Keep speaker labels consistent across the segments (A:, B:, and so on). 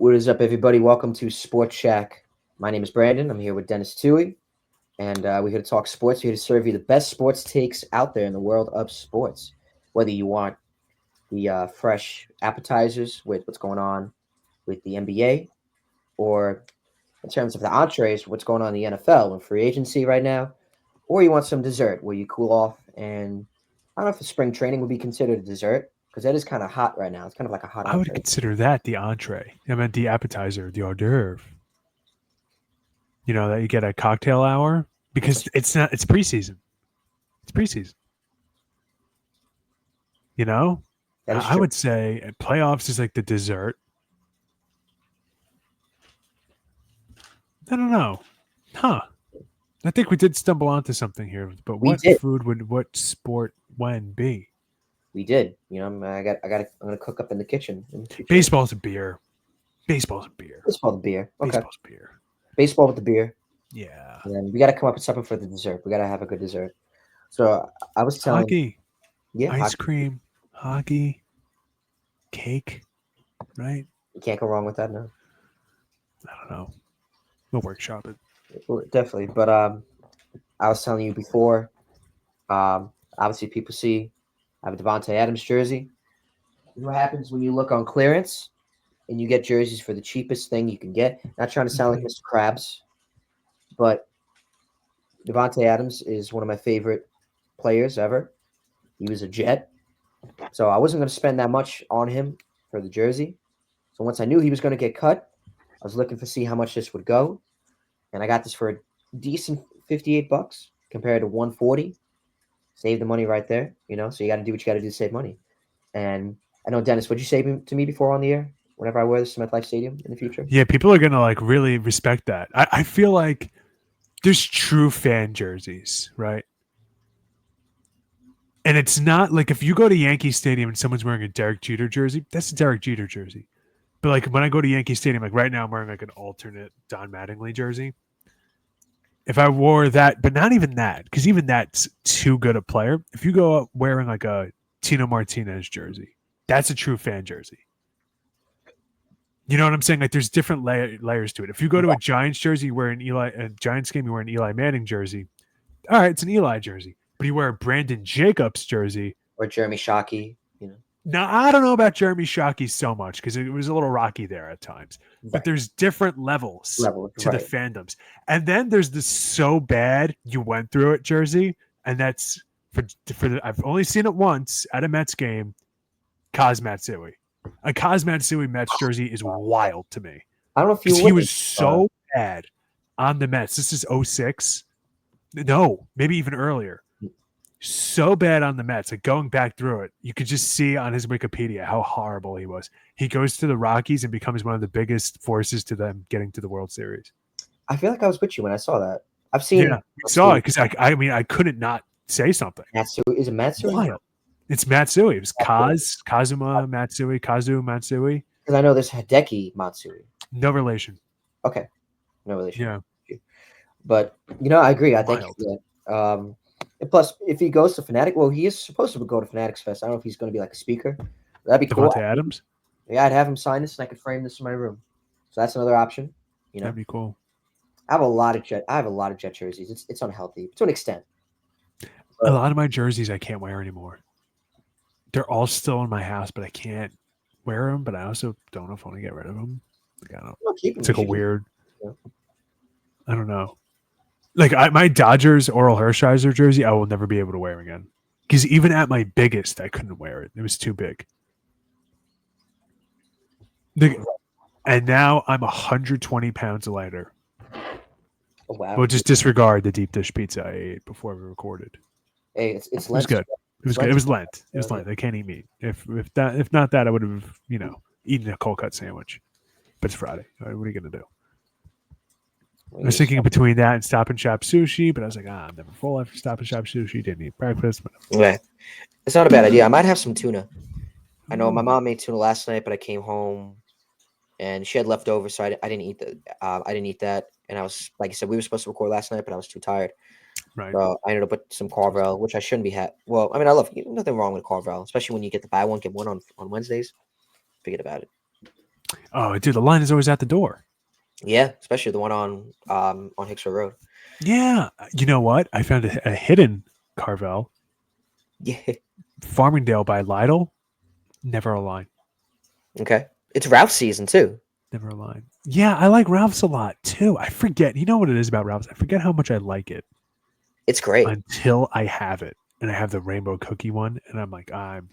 A: What is up, everybody? Welcome to Sports Shack. My name is Brandon. I'm here with Dennis Toohey, and we're here to talk sports. We're here to serve you the best sports takes out there in the world of sports. Whether you want the fresh appetizers with what's going on with the NBA, or in terms of the entrees, what's going on in the NFL and free agency right now, or you want some dessert where you cool off. And I don't know if the spring training would be considered a dessert because that is kind of hot right now. It's kind of like a hot
B: I would
A: entree.
B: consider that the entree. I meant the appetizer, the hors d'oeuvre. You know, that you get at cocktail hour because it's not. It's preseason. It's preseason. You know,
A: That is
B: I
A: true.
B: would say playoffs is like the dessert. I don't know, huh? I think we did stumble onto something here. But
A: We
B: what
A: did.
B: food would what sport when be?
A: We did. I'm gonna cook up in the kitchen in the future.
B: Baseball's a beer. Baseball's a beer.
A: Baseball with the beer. Okay.
B: Baseball's a beer.
A: Baseball with the beer.
B: Yeah.
A: And then we gotta come up with something for the dessert. We gotta have a good dessert. So I was telling,
B: Hockey,
A: yeah,
B: ice
A: hockey.
B: cream, hockey, cake. Right?
A: You can't go wrong with that, no.
B: I don't know. We'll workshop it.
A: Well, definitely. But I was telling you before, obviously people see I have a Devontae Adams jersey. What happens when you look on clearance and you get jerseys for the cheapest thing you can get? Not trying to sound like Mr. Krabs, but Devontae Adams is one of my favorite players ever. He was a Jet. So I wasn't going to spend that much on him for the jersey. So once I knew he was going to get cut, I was looking to see how much this would go, and I got this for a decent $58 compared to 140. Save the money right there, you know. So you got to do what you got to do to save money. And I know, Dennis, would you say to me before on the air whenever I wear this to MetLife Stadium in the future?
B: Yeah, people are gonna like really respect that. I feel like there's true fan jerseys, right? And it's not like if you go to Yankee Stadium and someone's wearing a Derek Jeter jersey, that's a Derek Jeter jersey. But like when I go to Yankee Stadium, like right now I'm wearing like an alternate Don Mattingly jersey. If I wore that, but not even that, because even that's too good a player. If you go up wearing like a Tino Martinez jersey, that's a true fan jersey. You know what I'm saying? Like there's different layers to it. If you go to a Giants jersey, you wear a Giants game, you wear an Eli Manning jersey. All right, it's an Eli jersey. But you wear a Brandon Jacobs jersey.
A: Or Jeremy Shockey, you know?
B: Now I don't know about Jeremy Shockey so much because it was a little rocky there at times. But
A: Right.
B: there's different levels to the
A: Right.
B: fandoms. And then there's this so bad you went through it jersey, and that's I've only seen it once at a Mets game. Kaz Matsui. A Kaz Matsui Mets jersey is wild to me
A: I don't know if you
B: because
A: were
B: he
A: with me.
B: was so bad on the Mets. This is 06. No, maybe even earlier. So bad on the Mets. Like going back through it, you could just see on his Wikipedia how horrible he was. He goes to the Rockies and becomes one of the biggest forces to them getting to the World Series.
A: I feel like I was with you when I saw that. I've
B: Yeah,
A: seen
B: we saw it because I mean I couldn't not say something.
A: Matsui. Is it Matsui?
B: Wild. It's Matsui. It was Kazu Matsui.
A: Because I know there's Hideki Matsui.
B: No relation.
A: Okay, no relation.
B: Yeah.
A: But I agree. I think
B: Wild.
A: and plus, if he goes to Fnatic, well, he is supposed to go to Fanatics Fest. I don't know if he's going to be like a speaker. That'd be cool.
B: Devontae Adams.
A: Yeah, I'd have him sign this, and I could frame this in my room. So that's another option.
B: That'd be cool.
A: I have a lot of Jet jerseys. It's unhealthy to an extent.
B: A lot of my jerseys I can't wear anymore. They're all still in my house, but I can't wear them. But I also don't know if I want to get rid of them. Like, I don't. It's like a weird. I don't know. Like my Dodgers Oral Hershiser jersey, I will never be able to wear again. Because even at my biggest, I couldn't wear it. It was too big. And now I'm 120 pounds lighter.
A: Oh, wow.
B: We'll just disregard the deep dish pizza I ate before we recorded.
A: Hey, it's
B: It was good. It was good. It was Lent. It was Lent. I can't eat meat. If not that, I would have eaten a cold cut sandwich. But it's Friday. What are you gonna do? I was thinking between that and Stop and Shop sushi, but I was like, I'm never full after Stop and Shop sushi. Didn't eat breakfast.
A: Yeah, it's not a bad idea. I might have some tuna. I know my mom made tuna last night, but I came home and she had leftovers, so I didn't eat that. I didn't eat that, and I was like I said, we were supposed to record last night, but I was too tired.
B: Right.
A: So I ended up with some Carvel, which I shouldn't be had. Well, I mean, I love nothing wrong with Carvel, especially when you get the buy one get one on Wednesdays. Forget about it.
B: Oh, dude, the line is always at the door.
A: Yeah, especially the one on Hicksville Road.
B: Yeah. You know what? I found a hidden Carvel.
A: Yeah.
B: Farmingdale by Lidl. Never a line.
A: Okay. It's Ralph's season too.
B: Never a line. Yeah, I like Ralph's a lot too. I forget. You know what it is about Ralph's? I forget how much I like it
A: It's great.
B: until I have it. And I have the rainbow cookie one. And I'm like, I'm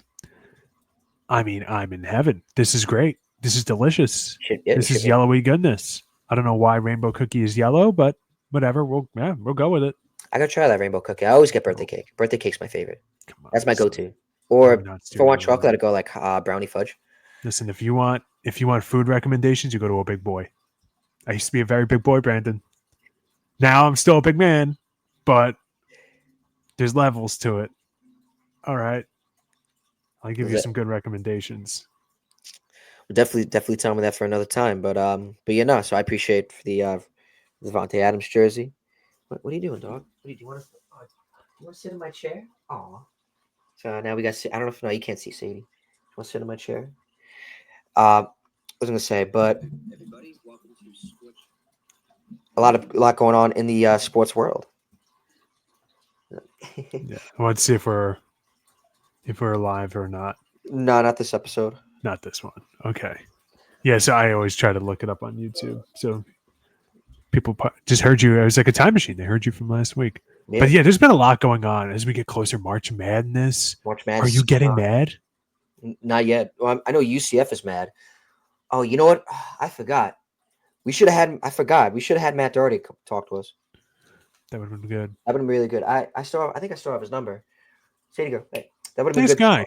B: in heaven. This is great. This is delicious.
A: It
B: This
A: should
B: is
A: be.
B: yellowy goodness. I don't know why rainbow cookie is yellow, but whatever. We'll go with it.
A: I gotta try that rainbow cookie. I always get birthday cake. Birthday cake's my favorite.
B: Come
A: That's
B: on,
A: my
B: son.
A: go-to.
B: Go
A: Or
B: nuts,
A: if I
B: dude.
A: want chocolate, I go like brownie fudge.
B: Listen, if you want food recommendations, you go to a big boy. I used to be a very big boy, Brandon. Now I'm still a big man, but there's levels to it. All right. I'll give
A: Is
B: you
A: it?
B: some good recommendations.
A: Definitely tell me that for another time. But yeah, no. So I appreciate the Devontae Adams jersey. What are you doing, dog? Do you want to? You want to sit in my chair? Aw. So now we got. I don't know if no, you can't see Sadie. You want to sit in my chair? I was gonna say, but a lot going on in the sports world.
B: Yeah. I want to see if we're alive or not.
A: No, not this episode.
B: Not this one. Okay. Yeah, so I always try to look it up on YouTube. So people just heard you. It was like a time machine. They heard you from last week. But
A: Yeah,
B: yeah, there's been a lot going on as we get closer. March Madness.
A: March
B: Are
A: Madness
B: you
A: is going
B: getting
A: on.
B: mad?
A: Not yet. Well, I know UCF is mad. Oh, you know what? I forgot. We should have had. I forgot. We should have had Matt Doherty talk to us.
B: That would have been good.
A: That would have been really good. I think I still have his number. Sadie, go. Hey, that would have been
B: Nice
A: good.
B: guy.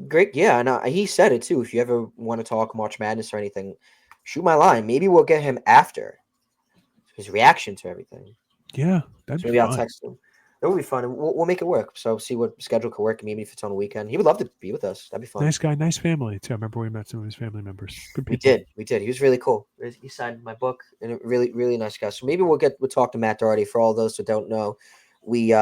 A: Great. Yeah, and he said it too. If you ever want to talk March Madness or anything, shoot my line. Maybe we'll get him after his reaction to everything.
B: Yeah, that'd
A: So
B: be
A: maybe I'll
B: fun.
A: text him. That would be fun. And we'll make it work. So see what schedule could work. Maybe if it's on a weekend, he would love to be with us. That'd be fun.
B: Nice guy, nice family too. I remember we met some of his family members. Good
A: We
B: people.
A: did. We did. He was really cool. He signed my book, and a really nice guy. So maybe we'll talk to Matt Doherty. For all those who don't know, we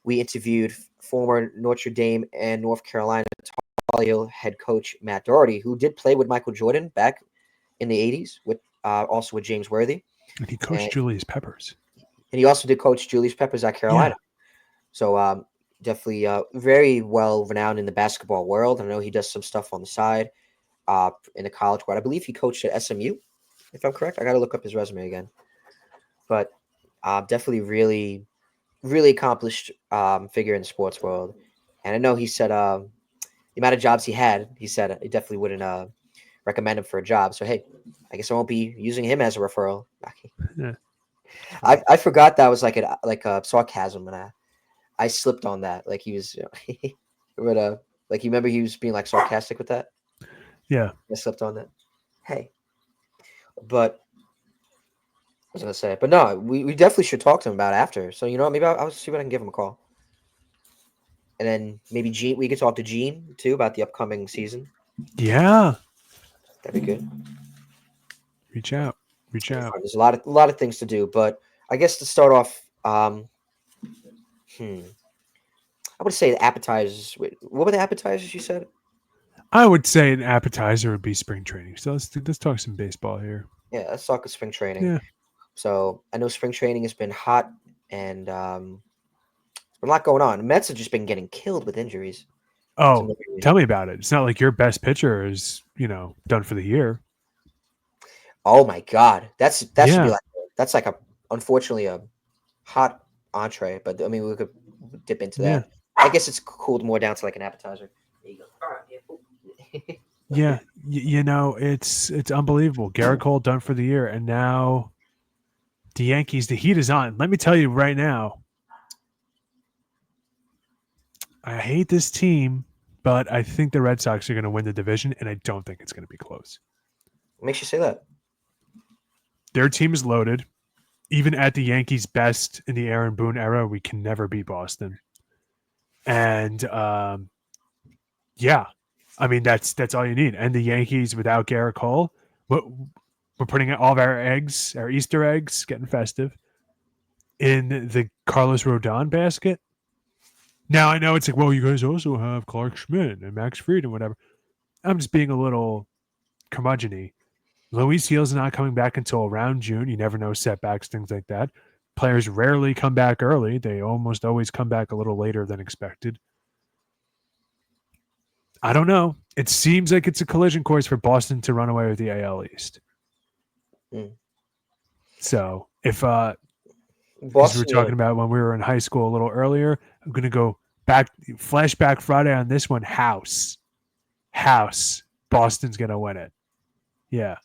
A: interviewed former Notre Dame and North Carolina Tar Heel head coach Matt Doherty, who did play with Michael Jordan back in the '80s, with also with James Worthy,
B: And he
A: and,
B: coached Julius Peppers.
A: and he also did coach Julius Peppers at
B: Yeah.
A: Carolina. So definitely very well renowned in the basketball world. I know he does some stuff on the side in the college world. I believe he coached at SMU, if I'm correct. I got to look up his resume again. But definitely really accomplished figure in the sports world. And I know he said the amount of jobs he had, he said he definitely wouldn't recommend him for a job. So, hey, I guess I won't be using him as a referral.
B: Yeah.
A: I forgot that was like a sarcasm, and I slipped on that. Like he was, but like you remember he was being like sarcastic with that.
B: Yeah.
A: I slipped on that. Hey, but I was gonna say, but no, we definitely should talk to him about it after. So you know, maybe I'll see what I can give him a call, and then maybe Gene. We could talk to Gene too about the upcoming season.
B: Yeah.
A: That'd be good.
B: Reach out. Reach out.
A: There's a lot of things to do, but I guess to start off, I would say the appetizers. Wait, what were the appetizers you said?
B: I would say an appetizer would be spring training. So let's talk some baseball here.
A: Yeah, let's talk of spring training.
B: Yeah.
A: So I know spring training has been hot, and there's been a lot going on. The Mets have just been getting killed with injuries.
B: Oh, tell me about it. It's not like your best pitcher is, done for the year.
A: Oh my God, that should be
B: Yeah.
A: like that's like unfortunately a hot entree, but I mean we could dip into
B: Yeah.
A: that. I guess it's cooled more down to like an appetizer. There you go. All right, yeah.
B: Yeah. It's unbelievable. Garrett Cole done for the year. And now the Yankees, the heat is on. Let me tell you right now, I hate this team, but I think the Red Sox are going to win the division, and I don't think it's going to be close.
A: What makes you say that?
B: Their team is loaded. Even at the Yankees' best in the Aaron Boone era, we can never beat Boston. And yeah, I mean that's all you need. And the Yankees without Garrett Cole, we're putting all of our eggs, our Easter eggs, getting festive, in the Carlos Rodon basket. Now I know it's like, well, you guys also have Clark Schmidt and Max Fried and whatever. I'm just being a little curmudgeon-y. Luis Gil's not coming back until around June. You never know, setbacks, things like that. Players rarely come back early. They almost always come back a little later than expected. I don't know. It seems like it's a collision course for Boston to run away with the AL East.
A: Mm.
B: So if because we were
A: Boston,
B: talking about when we were in high school a little earlier, I'm going to go back, flashback Friday on this one. House. Boston's going to win it. Yeah.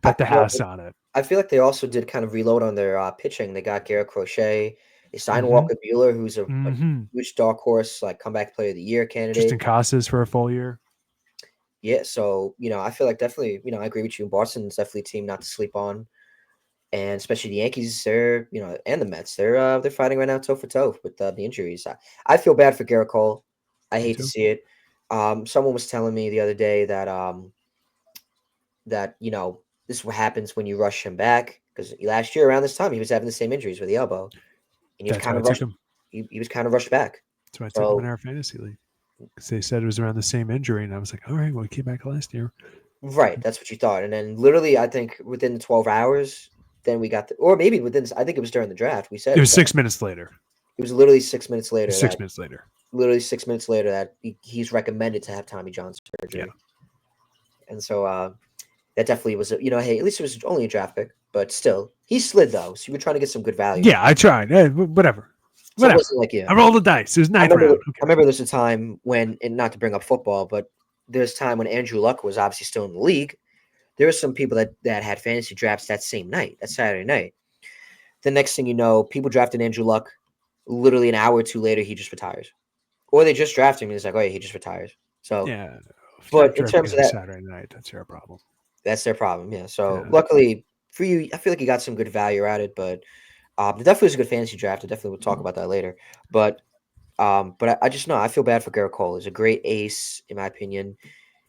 B: Bet the house on it.
A: I feel like they also did kind of reload on their pitching. They got Garrett Crochet. They signed
B: Mm-hmm.
A: Walker Buehler, who's a
B: Mm-hmm.
A: huge dark horse, like comeback player of the year candidate.
B: Justin Casas for a full year.
A: Yeah, so I feel like definitely, I agree with you. Boston's definitely a team not to sleep on, and especially the Yankees. They're and the Mets. They're fighting right now toe for toe with the injuries. I feel bad for Garrett Cole. I hate to see it. Someone was telling me the other day that this is what happens when you rush him back, because last year around this time he was having the same injuries with the elbow, and he was
B: That's
A: kind
B: why I
A: of
B: took
A: rushed.
B: him.
A: He was kind of rushed back.
B: That's why I took him in our fantasy league. Because they said it was around the same injury, and I was like, all right, well, he came back last year.
A: Right, that's what you thought, and then literally, I think within the 12 hours, then we got or maybe within. I think it was during the draft. We said
B: It was 6 minutes later.
A: It was literally 6 minutes later.
B: 6 minutes later.
A: Literally 6 minutes later that he's recommended to have Tommy John surgery. Yeah. And so that definitely was hey, at least it was only a draft pick, but still, he slid though. So you were trying to get some good value.
B: Yeah, I tried. Whatever.
A: So it wasn't like
B: I rolled the dice. It was ninth round.
A: I remember there's a time when, and not to bring up football, but there's time when Andrew Luck was obviously still in the league. There were some people that had fantasy drafts that same night, that Saturday night. The next thing you know, people drafted Andrew Luck. Literally an hour or two later, he just retires. Or they just draft him and it's like, oh yeah, he just retires. So
B: yeah.
A: But in terms of that
B: Saturday night, that's their problem.
A: That's their problem, yeah. So luckily for you, I feel like you got some good value out of it, but it definitely was a good fantasy draft. I definitely will talk about that later. But I just know I feel bad for Garrett Cole. He's a great ace, in my opinion.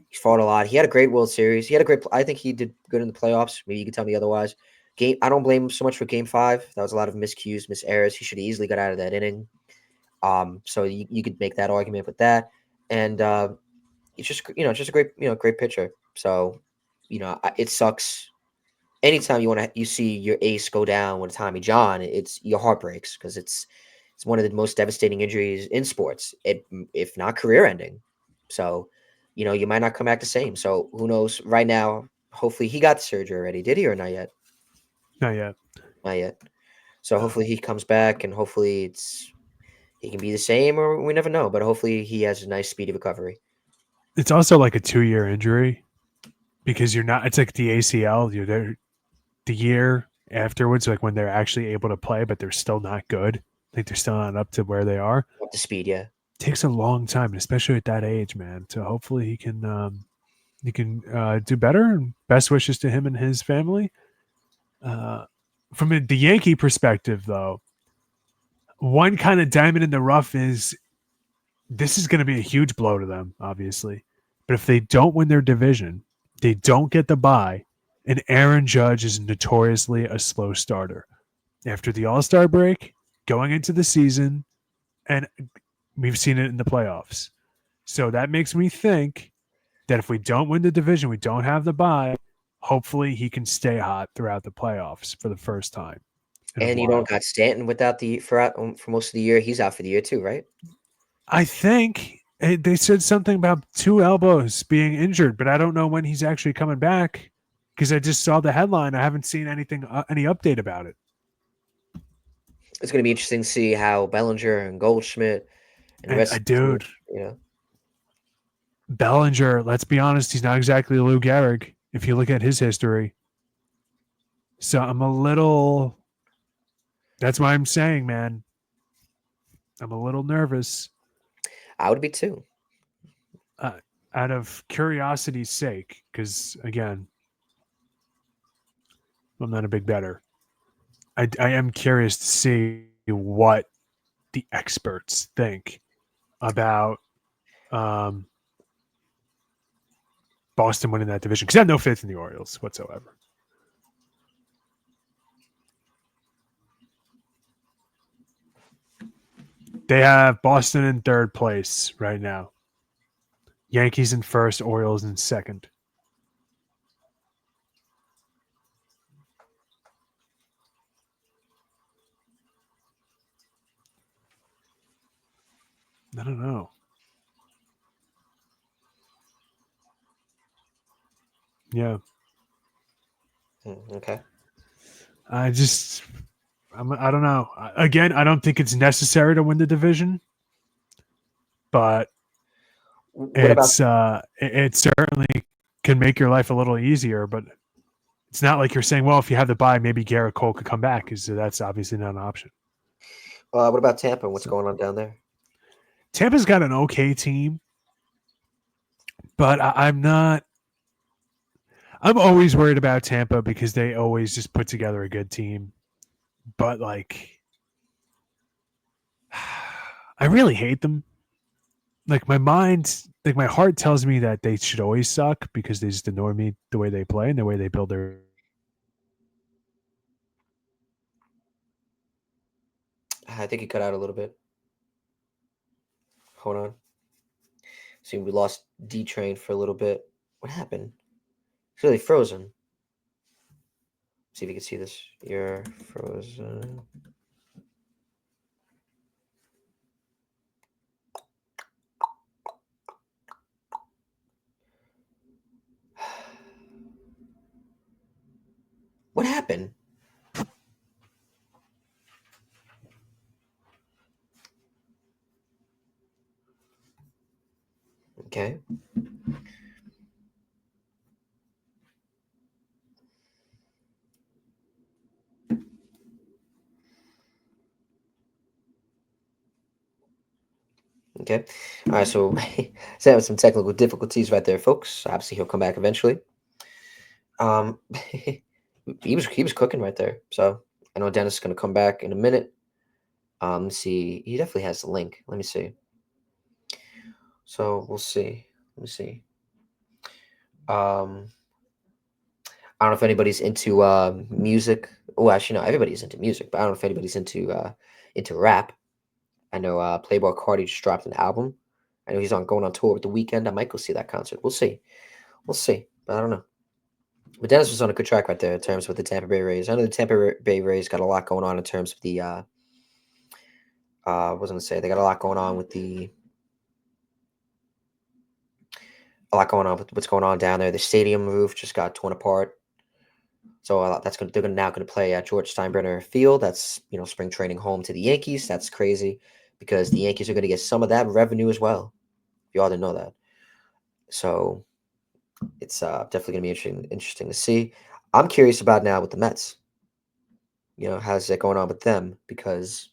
A: He fought a lot. He had a great World Series. I think he did good in the playoffs. Maybe you can tell me otherwise. I don't blame him so much for Game 5. That was a lot of miscues, miss errors. He should have easily got out of that inning. So you could make that argument with that. And it's just just a great pitcher. So it sucks. Anytime you see your ace go down with Tommy John, your heart breaks, because it's one of the most devastating injuries in sports, if not career ending. So, you might not come back the same. So who knows? Right now, hopefully he got the surgery already. Did he or not yet?
B: Not yet.
A: Not yet. So hopefully he comes back, and hopefully he can be the same, or we never know. But hopefully he has a nice speedy recovery.
B: It's also like a 2-year injury, because you're not. It's like the ACL. You're there the year afterwards, like when they're actually able to play, but they're still not good. Like they're still not up to where they are.
A: Up to speed, yeah.
B: Takes a long time, especially at that age, man. So hopefully he can do better. And best wishes to him and his family. From the Yankee perspective, though, one kind of diamond in the rough is this is going to be a huge blow to them, obviously. But if they don't win their division, they don't get the bye, and Aaron Judge is notoriously a slow starter. After the All-Star break, going into the season, and we've seen it in the playoffs. So that makes me think that if we don't win the division, we don't have the bye, hopefully he can stay hot throughout the playoffs for the first time.
A: And you don't got Stanton for most of the year. He's out for the year too, right?
B: I think they said something about 2 elbows being injured, but I don't know when he's actually coming back, because I just saw the headline. I haven't seen anything, any update about it.
A: It's going to be interesting to see how Bellinger and Goldschmidt and the rest of
B: the team, Bellinger, let's be honest, he's not exactly Lou Gehrig if you look at his history. So I'm a little. That's why I'm saying, man, I'm a little nervous.
A: I would be too.
B: Out of curiosity's sake, because again, I'm not a big bettor. I am curious to see what the experts think about Boston winning that division, because I have no faith in the Orioles whatsoever. They have Boston in 3rd place right now. Yankees in 1st, Orioles in 2nd. I don't know. Yeah,
A: Okay.
B: I just I don't know. Again, I don't think it's necessary to win the division, but
A: What about
B: it certainly can make your life a little easier. But it's not like you're saying, well, if you have the bye, maybe Garrett Cole could come back, because that's obviously not an option.
A: what about Tampa? What's
B: So
A: going on down there?
B: Tampa's got an okay team, but I'm not. I'm always worried about Tampa because they always just put together a good team. But like, I really hate them. Like my heart tells me that they should always suck because they just annoy me the way they play and the way they build their.
A: I think he cut out a little bit. Hold on. See, we lost D Train for a little bit. What happened? It's really frozen. See if you can see this. You're frozen. What happened? Okay. Okay. All right. So, so having some technical difficulties right there, folks. Obviously, he'll come back eventually. He was cooking right there. So I know Dennis is going to come back in a minute. Let's see. He definitely has the link. Let me see. So we'll see. Let me see. Um, I don't know if anybody's into music. Oh, actually, no. Everybody's into music, but I don't know if anybody's into rap. I know Playboy Cardi just dropped an album. I know he's on going on tour with The Weekend. I might go see that concert. We'll see. We'll see. But I don't know. But Dennis was on a good track right there in terms with the Tampa Bay Rays. I know the Tampa Bay Rays got a lot going on in terms of the what was I gonna say? They got a lot going on with what's going on down there. The stadium roof just got torn apart. So they're now going to play at George Steinbrenner Field. That's spring training home to the Yankees. That's crazy because the Yankees are going to get some of that revenue as well. You all didn't know that. So it's definitely going to be interesting to see. I'm curious about now with the Mets. How's that going on with them? Because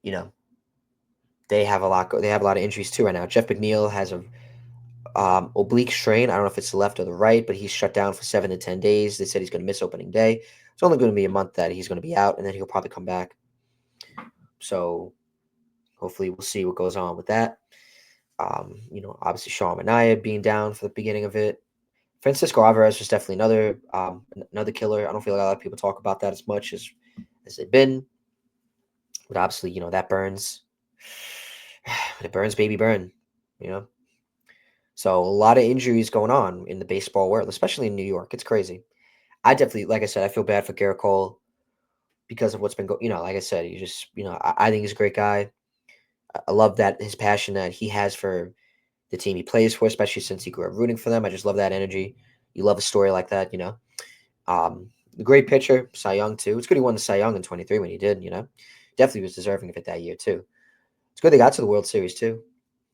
A: you know they have a lot. They have a lot of injuries too right now. Jeff McNeil has a oblique strain. I don't know if it's the left or the right, but he's shut down for 7 to 10 days. They said he's going to miss opening day. It's only going to be a month that he's going to be out, and then he'll probably come back. So hopefully we'll see what goes on with that. Obviously Sean Mania being down for the beginning of it. Francisco Alvarez was definitely another killer. I don't feel like a lot of people talk about that as much as they've been. But obviously, that burns. It burns, baby, burn. You know. So a lot of injuries going on in the baseball world, especially in New York. It's crazy. I definitely, like I said, I feel bad for Garrett Cole because of what's been going. Like I said, he just, I think he's a great guy. I love that his passion that he has for the team he plays for, especially since he grew up rooting for them. I just love that energy. You love a story like that. The great pitcher, Cy Young too. It's good he won the Cy Young in 23 when he did. Definitely was deserving of it that year too. It's good they got to the World Series too.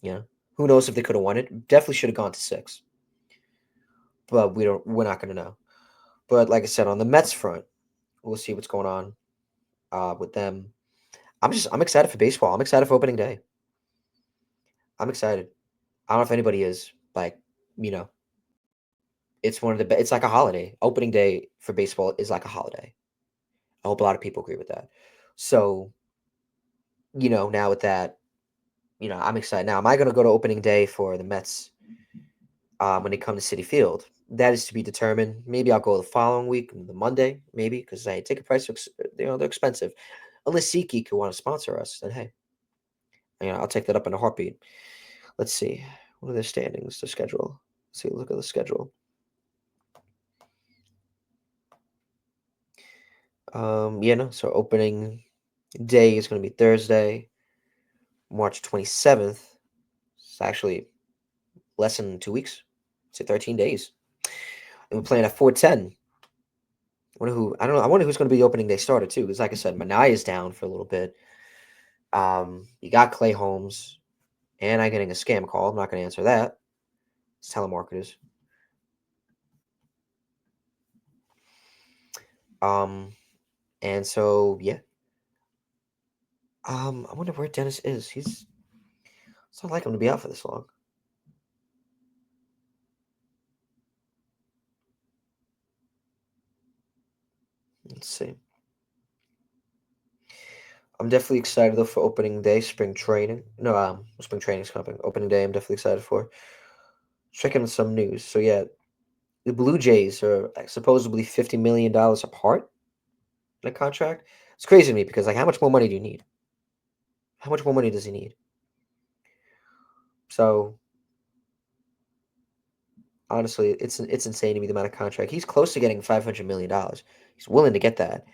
A: Who knows if they could have won it? Definitely should have gone to 6, but we're not going to know. But like I said, on the Mets front, we'll see what's going on with them. I'm excited for baseball. I'm excited for opening day. I'm excited. I don't know if anybody is like, you know, it's one of it's like a holiday. Opening day for baseball is like a holiday. I hope a lot of people agree with that. So, now with that, I'm excited. Now, am I going to go to opening day for the Mets when they come to Citi Field? That is to be determined. Maybe I'll go the following week, the Monday, maybe, because ticket prices, they're expensive. Unless SeatGeek could want to sponsor us, then hey, I'll take that up in a heartbeat. Let's see. What are their standings, the schedule? Let's see, look at the schedule. So opening day is going to be Thursday. March 27th. It's actually less than 2 weeks. It's 13 days. And we're playing at 4:10. I don't know. I wonder who's going to be the opening day starter too. Because like I said, Manaya's down for a little bit. You got Clay Holmes, and I'm getting a scam call. I'm not going to answer that. It's telemarketers. Um, and so yeah. I wonder where Dennis is. It's not like him to be out for this long. Let's see. I'm definitely excited though for opening day, spring training. No, spring training's coming. Opening day, I'm definitely excited for. Checking some news. So yeah, the Blue Jays are supposedly $50 million apart in a contract. It's crazy to me because like, how much more money do you need? How much more money does he need? So honestly, it's insane to me the amount of contract. He's close to getting $500 million. He's willing to get that,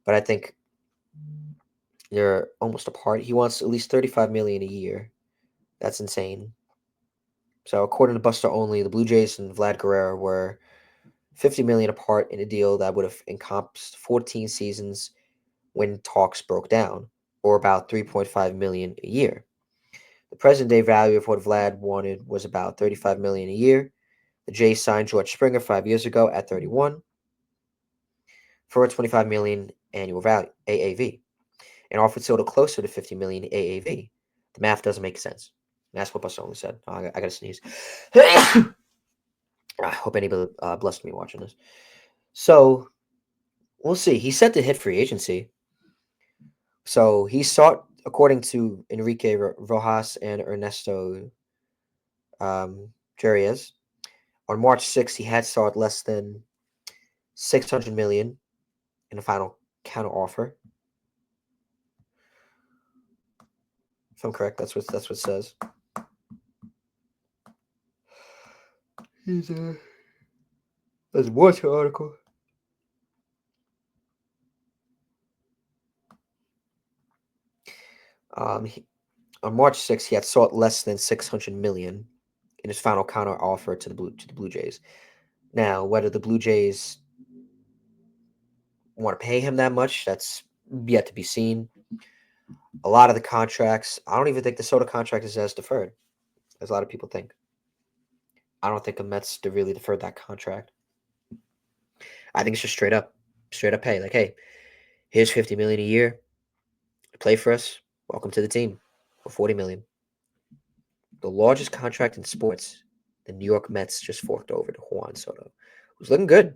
A: but I think they're almost apart. He wants at least 35 million a year. That's insane. So according to Buster Only, the Blue Jays and Vlad Guerrero were 50 million apart in a deal that would have encompassed 14 seasons when talks broke down, or about 3.5 million a year. The present day value of what Vlad wanted was about 35 million a year. The Jays signed George Springer 5 years ago at 31 for a 25 million annual value AAV, and offered Soto closer to 50 million AAV. The math doesn't make sense. And that's what Buster Only said. Oh, I gotta sneeze. I hope anybody blessed me watching this. So we'll see. He's set to hit free agency. So he sought, according to Enrique Rojas and Ernesto Jerez, on March 6th, he had sought less than 600 million in a final counter offer. If I'm correct, that's what it says. He's Let's watch the article. He, on March 6th, he had sought less than 600 million in his final counter offer to the Blue Jays. Now, whether the Blue Jays want to pay him that much, that's yet to be seen. A lot of the contracts, I don't even think the Soto contract is as deferred as a lot of people think. I don't think the Mets really deferred that contract. I think it's just straight up pay. Like, hey, here's 50 million a year. Play for us. Welcome to the team. For 40 million. The largest contract in sports, the New York Mets just forked over to Juan Soto, who's looking good.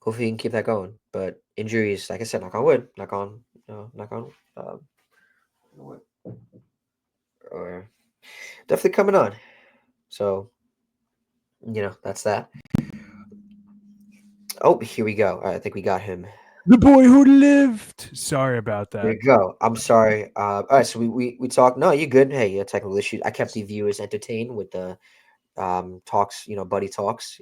A: Hopefully, he can keep that going. But injuries, like I said, knock on wood, knock on, wood, or definitely coming on. So, that's that. Oh, here we go. All right, I think we got him.
B: The boy who lived. Sorry about
A: There
B: that.
A: you go. I'm sorry. All right, so we talked. No, you're good. Hey, technical issues. I kept the viewers entertained with the talks. Buddy talks.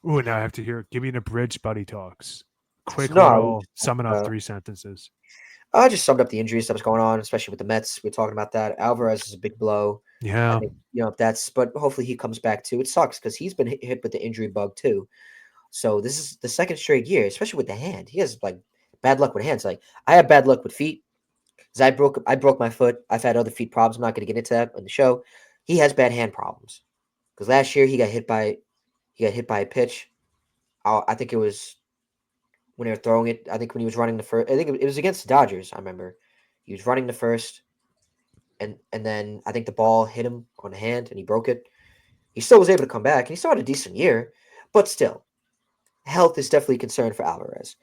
B: Oh, now I have to hear. Give me an abridged buddy talks.
A: So
B: Quick
A: no, we
B: little
A: just
B: summing up
A: uh,
B: 3 sentences.
A: I just summed up the injuries that was going on, especially with the Mets. We're talking about that. Alvarez is a big blow. I
B: Yeah,
A: think that's. But hopefully he comes back too. It sucks because he's been hit with the injury bug too. So this is the second straight year, especially with the hand. He has like bad luck with hands. Like I have bad luck with feet. Because I broke my foot. I've had other feet problems. I'm not going to get into that on the show. He has bad hand problems. Because last year he got hit by a pitch. I think it was when they were throwing it. I think when he was running the first. I think it was against the Dodgers. I remember he was running the first, and then I think the ball hit him on the hand and he broke it. He still was able to come back and he still had a decent year, but still, health is definitely a concern for Alvarez.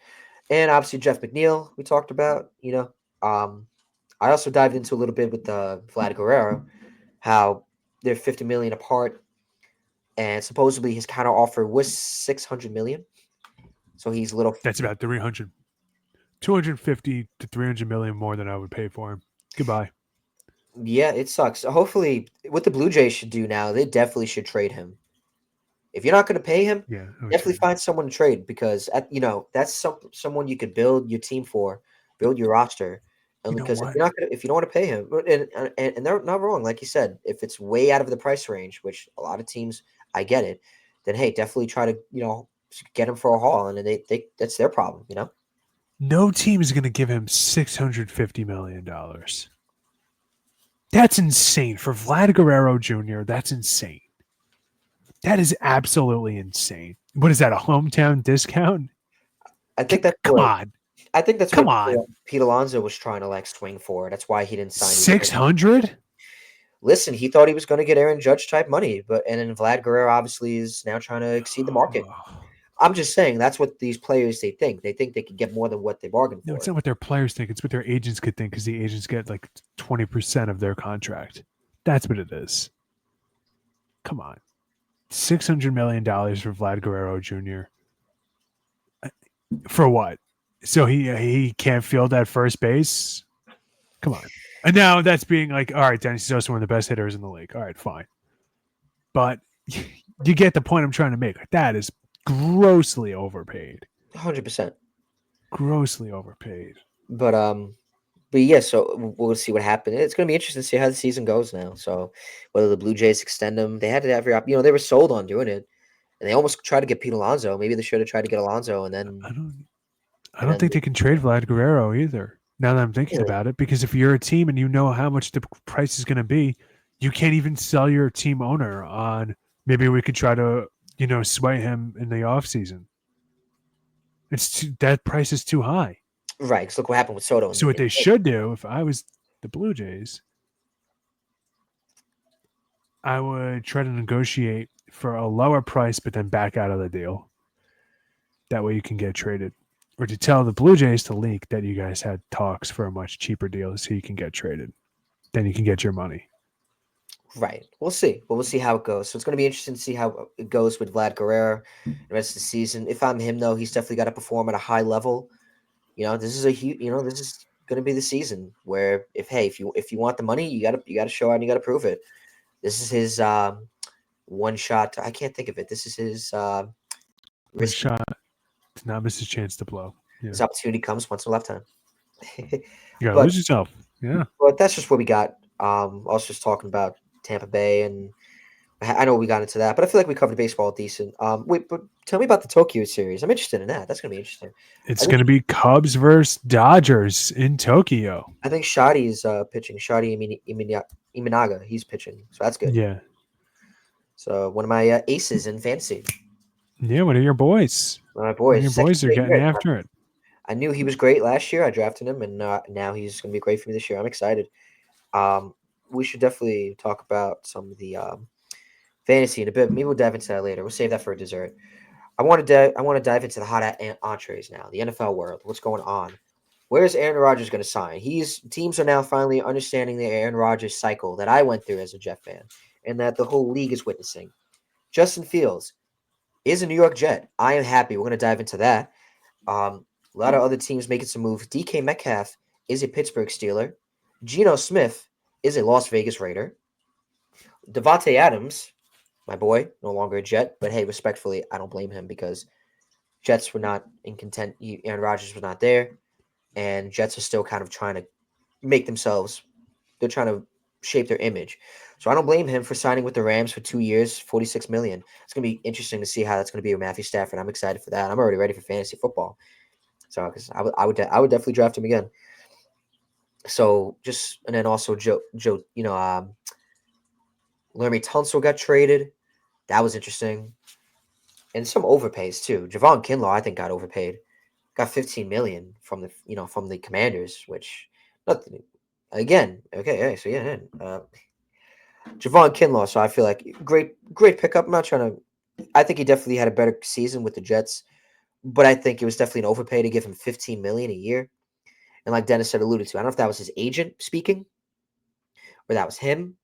A: And obviously Jeff McNeil we talked about. I also dived into a little bit with Vlad Guerrero, how they're 50 million apart, and supposedly his counter offer was 600 million. So he's a little.
B: that's about 300, 250 to 300 million more than I would pay for him. Goodbye.
A: Yeah, it sucks. Hopefully, what the Blue Jays should do now, they definitely should trade him. If you're not going to pay him,
B: Yeah, I would
A: definitely
B: trade him.
A: find someone to trade because that's someone you could build your team for, build your roster,
B: You
A: Only
B: know
A: because
B: what?
A: if you don't want to pay him, and they're not wrong, like you said, if it's way out of the price range, which a lot of teams, I get it, then hey, definitely try to get him for a haul, and then they that's their problem,
B: No team is going to give him $650 million. That's insane for Vlad Guerrero Jr. That's insane. That is absolutely insane. What is that? A hometown discount?
A: I think that's
B: Come
A: what
B: on,
A: I think that's
B: come
A: what
B: on.
A: Pete Alonso was trying to like swing for. That's why he didn't sign with the
B: 600?
A: Listen, he thought he was going to get Aaron Judge type money, and then Vlad Guerrero obviously is now trying to exceed the market. I'm just saying that's what these players they think. They think they can get more than what they bargained
B: No,
A: for.
B: it's not what their players think. It's what their agents could think because the agents get like 20% of their contract. That's what it is. Come on. $600 million for Vlad Guerrero Jr. For what? So he can't field at first base? Come on. And now that's being like, all right, Dennis is also one of the best hitters in the league. All right, fine. But you get the point I'm trying to make. Like, that is grossly overpaid.
A: 100%.
B: Grossly overpaid.
A: But yeah, so we'll see what happens. It's going to be interesting to see how the season goes now. So whether the Blue Jays extend them, they had every they were sold on doing it, and they almost tried to get Pete Alonso. Maybe they should have tried to get Alonso, and then
B: I don't I
A: and
B: don't
A: then
B: think they can trade Vlad Guerrero either. Now that I'm thinking
A: really,
B: about it, because if you're a team and you know how much the price is going to be, you can't even sell your team owner on maybe we could try to sway him in the offseason. That price is too high.
A: right? Because look what happened with Soto.
B: So what they should do, if I was the Blue Jays, I would try to negotiate for a lower price, but then back out of the deal. That way you can get traded. Or to tell the Blue Jays to leak that you guys had talks for a much cheaper deal so you can get traded. Then you can get your money.
A: Right. We'll see. But we'll see how it goes. So it's going to be interesting to see how it goes with Vlad Guerrero the rest of the season. If I'm him, though, he's definitely got to perform at a high level. This is a huge. This is going to be the season where if you want the money, you got to show out and you got to prove it. This is his one shot. I can't think of it. This is his
B: One
A: risk.
B: shot to not miss his chance to blow. Yeah.
A: His opportunity comes once in a lifetime.
B: You gotta
A: but
B: lose yourself. Yeah.
A: but that's just what we got. I was just talking about Tampa Bay, and I know we got into that, but I feel like we covered baseball decent. Wait, but tell me about the Tokyo series. I'm interested in that. That's gonna be interesting.
B: It's
A: I think
B: gonna be Cubs versus Dodgers in Tokyo.
A: I think Shadi is pitching. Shadi Iminaga, he's pitching, so that's good.
B: Yeah.
A: So one of my aces in fantasy.
B: Yeah, one of your boys.
A: One of my
B: One of
A: boys.
B: your
A: Second
B: boys are
A: straight
B: getting
A: year.
B: after it.
A: I knew he was great last year. I drafted him, and now he's going to be great for me this year. I'm excited. Um, we should definitely talk about some of the fantasy in a bit. Maybe we'll dive into that later. We'll save that for a dessert. I want to dive into the hot entrees now. The NFL world. What's going on? Where is Aaron Rodgers going to sign? Teams are now finally understanding the Aaron Rodgers cycle that I went through as a Jet fan, and that the whole league is witnessing. Justin Fields is a New York Jet. I am happy. We're going to dive into that. A lot of other teams making some moves. DK Metcalf is a Pittsburgh Steeler. Geno Smith is a Las Vegas Raider. Devontae Adams, my boy, no longer a Jet, but hey, respectfully, I don't blame him because Jets were not in content. Aaron Rodgers was not there, and Jets are still kind of trying to make themselves. They're trying to shape their image. So I don't blame him for signing with the Rams for 2 years, $46 million. It's gonna be interesting to see how that's gonna be with Matthew Stafford. I'm excited for that. I'm already ready for fantasy football. So because I would definitely draft him again. So and then also Joe, Laremy Tunsil got traded. That was interesting. And some overpays too. Javon Kinlaw, I think, got overpaid. Got 15 million from the Commanders, which nothing. Again, okay, hey, so yeah, Javon Kinlaw. So I feel like great pickup. I'm not trying to. I think he definitely had a better season with the Jets, but I think it was definitely an overpay to give him 15 million a year. And like Dennis said, alluded to, I don't know if that was his agent speaking or that was him,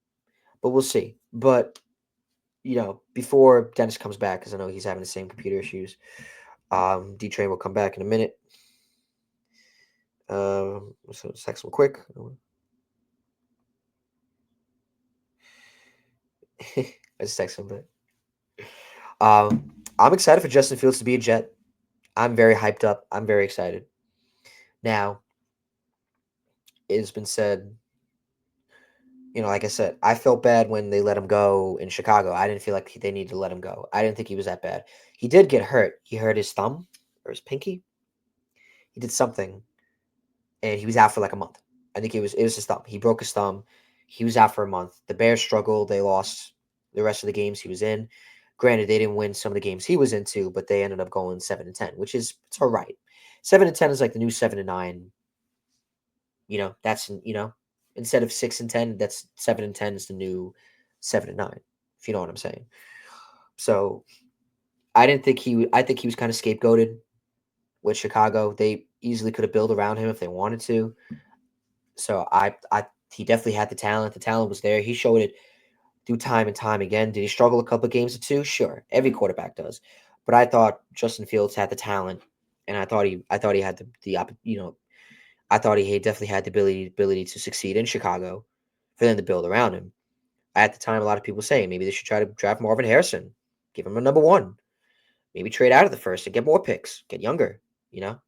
A: but we'll see. But before Dennis comes back, because I know he's having the same computer issues. D Train will come back in a minute. Let's text him quick. I just text him, but I'm excited for Justin Fields to be a Jet. I'm very hyped up. I'm very excited. Now, has been said, like I said, I felt bad when they let him go in Chicago. I didn't feel like they needed to let him go. I didn't think he was that bad. He did get hurt. He hurt his thumb or his pinky. He did something, and he was out for like a month. I think it was his thumb. He broke his thumb. He was out for a month. The Bears struggled. They lost the rest of the games he was in. Granted, they didn't win some of the games he was into, but they ended up going 7-10, which is it's all right. 7-10 is like the new 7-9. That's instead of 6-10, that's 7-10 is the new 7-9. If you know what I'm saying. So I didn't think I think he was kind of scapegoated with Chicago. They easily could have built around him if they wanted to. So he definitely had the talent. The talent was there. He showed it through time and time again. Did he struggle a couple of games or two? Sure, every quarterback does. But I thought Justin Fields had the talent, and I thought he had I thought he definitely had the ability to succeed in Chicago for them to build around him. At the time, a lot of people saying maybe they should try to draft Marvin Harrison, give him a number one, maybe trade out of the first and get more picks, get younger, you know,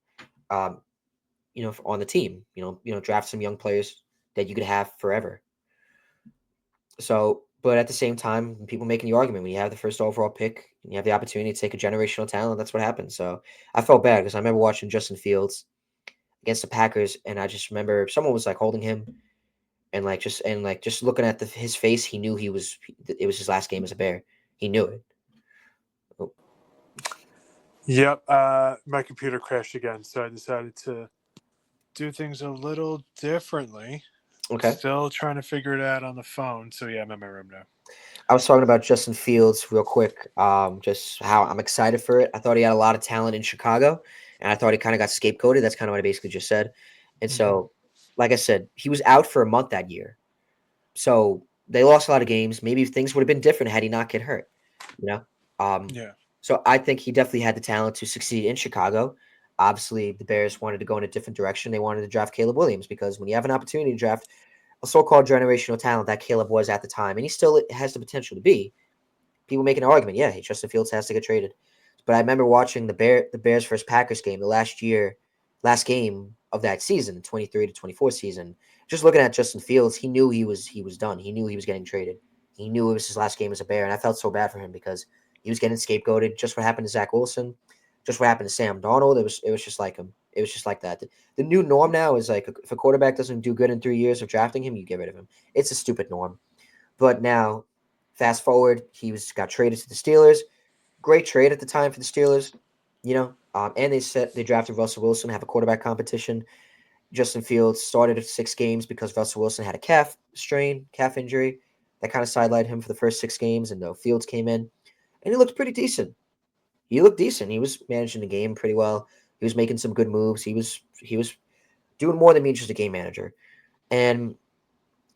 A: um, on the team, draft some young players that you could have forever. So, but at the same time, people making the argument when you have the first overall pick and you have the opportunity to take a generational talent, that's what happens. So I felt bad because I remember watching Justin Fields against the Packers, and I just remember someone was like holding him and just looking at his face, he knew it was his last game as a Bear. He knew it. Oh,
B: Yep. My computer crashed again, so I decided to do things a little differently.
A: okay.
B: Still trying to figure it out on the phone. So yeah, I'm in my room now.
A: I was talking about Justin Fields real quick. Just how I'm excited for it. I thought he had a lot of talent in Chicago, and I thought he kind of got scapegoated. That's kind of what I basically just said. And
B: Mm-hmm.
A: so, like I said, he was out for a month that year. So they lost a lot of games. Maybe things would have been different had he not get hurt. You know. Um,
B: Yeah.
A: so I think he definitely had the talent to succeed in Chicago. Obviously, the Bears wanted to go in a different direction. They wanted to draft Caleb Williams because when you have an opportunity to draft a so-called generational talent that Caleb was at the time, and he still has the potential to be, people making an argument. Yeah, Justin Fields has to get traded. But I remember watching the Bears versus Packers game, the last game of that season, 23-24 season. Just looking at Justin Fields, he knew he was done. He knew he was getting traded. He knew it was his last game as a Bear, and I felt so bad for him because he was getting scapegoated. Just what happened to Zach Wilson, just what happened to Sam Darnold. It was just like him. It was just like that. The new norm now is like if a quarterback doesn't do good in 3 years of drafting him, you get rid of him. It's a stupid norm. But now, fast forward, got traded to the Steelers. Great trade at the time for the Steelers, and they drafted Russell Wilson, have a quarterback competition. Justin Fields started 6 games because Russell Wilson had a calf injury that kind of sidelined him for the first 6 games, and Fields came in and he looked pretty decent. He looked decent. He was managing the game pretty well. He was making some good moves. He was doing more than being just a game manager. And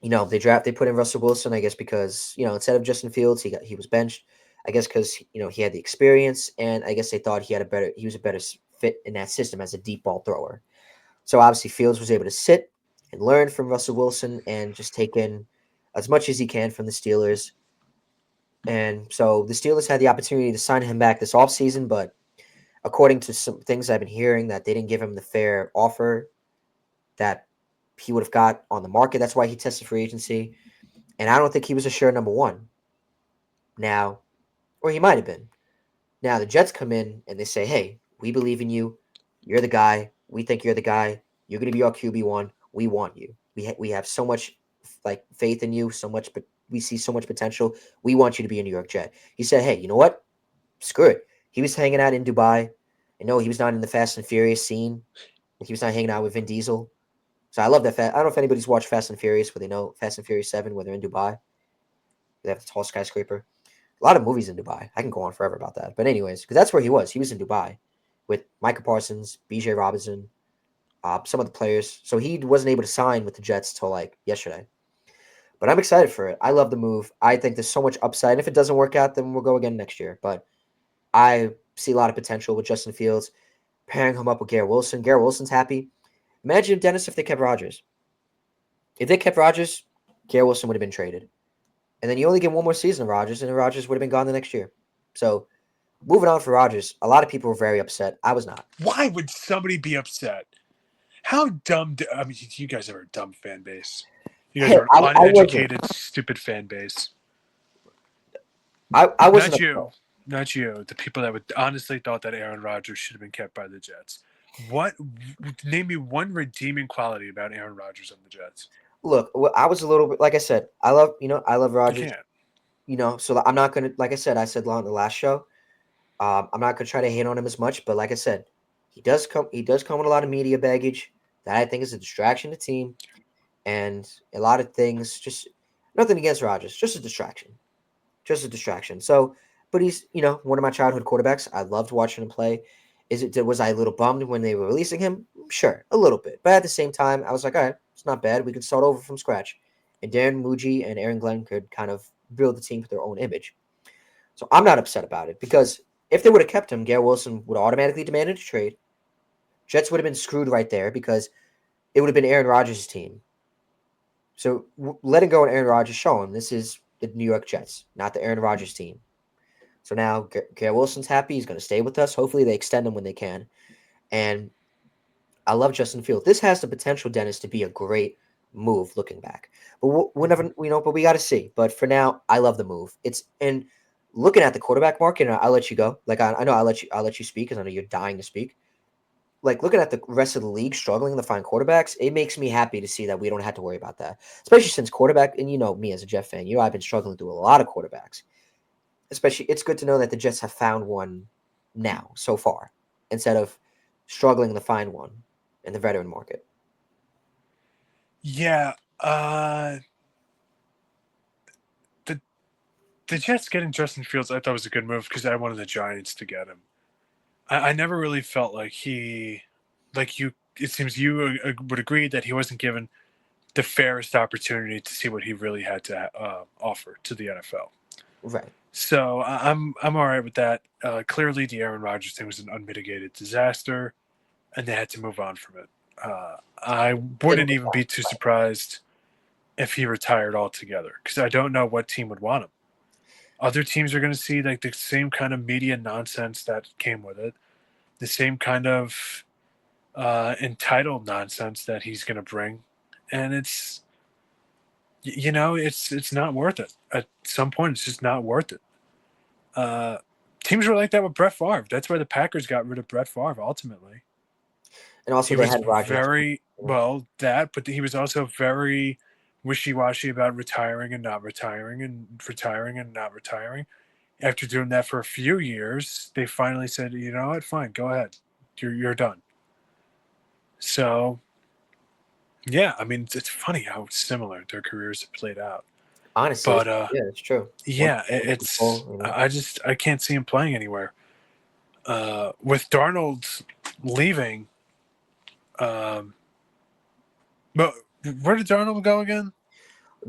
A: they put in Russell Wilson, I guess, because instead of Justin Fields, he was benched. I guess because he had the experience, and I guess they thought he was a better fit in that system as a deep ball thrower. So obviously Fields was able to sit and learn from Russell Wilson and just take in as much as he can from the Steelers. And so the Steelers had the opportunity to sign him back this offseason, but according to some things I've been hearing, that they didn't give him the fair offer that he would have got on the market. That's why he tested free agency. And I don't think he was a sure number one now, or he might have been. Now the Jets come in and they say, "Hey, we believe in you. You're the guy. We think you're the guy. You're going to be our QB1. We want you. We have so much like faith in you, so much, but we see so much potential. We want you to be a New York Jet." He said, "Hey, you know what? Screw it." He was hanging out in Dubai. I know he was not in the Fast and Furious scene. He was not hanging out with Vin Diesel. So I love that. I don't know if anybody's watched Fast and Furious, where they know Fast and Furious 7, where they're in Dubai. They have the tall skyscraper. A lot of movies in Dubai. I can go on forever about that. But anyways, because that's where he was. He was in Dubai with Micah Parsons, BJ Robinson, some of the players. So he wasn't able to sign with the Jets till like yesterday. But I'm excited for it. I love the move. I think there's so much upside. If it doesn't work out, then we'll go again next year. But I see a lot of potential with Justin Fields, pairing him up with Garrett Wilson. Garrett Wilson's happy. Imagine, Dennis, if they kept Rodgers. If they kept Rodgers, Garrett Wilson would have been traded. And then you only get one more season of Rodgers, and Rodgers would have been gone the next year. So moving on for Rodgers, a lot of people were very upset. I was not.
B: Why would somebody be upset? How dumb? I mean, you guys are a dumb fan base. You guys
A: Hey,
B: are an
A: I wasn't.
B: uneducated, stupid fan base.
A: I wasn't
B: Not
A: upset.
B: you, not you. The people that would honestly thought that Aaron Rodgers should have been kept by the Jets. What? Name me one redeeming quality about Aaron Rodgers on the Jets.
A: Look, I was a little bit like I said. I love
B: You
A: Rodgers.
B: can't.
A: So I'm not gonna like I said on the last show. I'm not gonna try to hate on him as much, but like I said, he does come with a lot of media baggage that I think is a distraction to the team, and a lot of things. Just nothing against Rodgers, just a distraction, just a distraction. So, but he's one of my childhood quarterbacks. I loved watching him play. Was I a little bummed when they were releasing him? Sure, a little bit, but at the same time, I was like, all right, it's not bad. We can start over from scratch, and Darren Muji and Aaron Glenn could kind of build the team with their own image. So I'm not upset about it because if they would have kept him, Garrett Wilson would have automatically demanded a trade. Jets would have been screwed right there because it would have been Aaron Rodgers' team. So letting go of Aaron Rodgers, showing this is the New York Jets, not the Aaron Rodgers team. So now Garrett Wilson's happy. He's going to stay with us. Hopefully they extend him when they can. And I love Justin Fields. This has the potential, Dennis, to be a great move looking back. But we'll never, but we got to see. But for now, I love the move. And looking at the quarterback market, and I'll let you go. Like I know I'll let you speak because I know you're dying to speak. Like looking at the rest of the league struggling to find quarterbacks, it makes me happy to see that we don't have to worry about that. Especially since quarterback, and me as a Jet fan, I've been struggling through a lot of quarterbacks. Especially, it's good to know that the Jets have found one now so far instead of struggling to find one in the veteran market.
B: Yeah. The the Jets getting Justin Fields, I thought was a good move because I wanted the Giants to get him. I never really felt like like you. It seems you would agree that he wasn't given the fairest opportunity to see what he really had to offer to the NFL.
A: Right.
B: So I'm all right with that. Clearly, the Aaron Rodgers thing was an unmitigated disaster, and they had to move on from it. I
A: And
B: wouldn't even be too surprised if he retired altogether because I don't know what team would want him. Other teams are going to see like the same kind of media nonsense that came with it, the same kind of entitled nonsense that he's going to bring, and it's not worth it. At some point, it's just not worth it. Uh, Teams were like that with Brett Favre. That's why the Packers got rid of Brett Favre ultimately.
A: also
B: He
A: they
B: was
A: had Rodgers.
B: very well that, but he was also very wishy-washy about retiring and not retiring and retiring and not retiring. After doing that for a few years, they finally said, "You know what? Fine, go ahead. You're done." So yeah, I mean it's funny how similar their careers have played out.
A: Honestly,
B: But
A: yeah, it's true. One,
B: yeah, it's
A: control.
B: I can't see him playing anywhere. With Darnold leaving, um, but where did Darnold go again?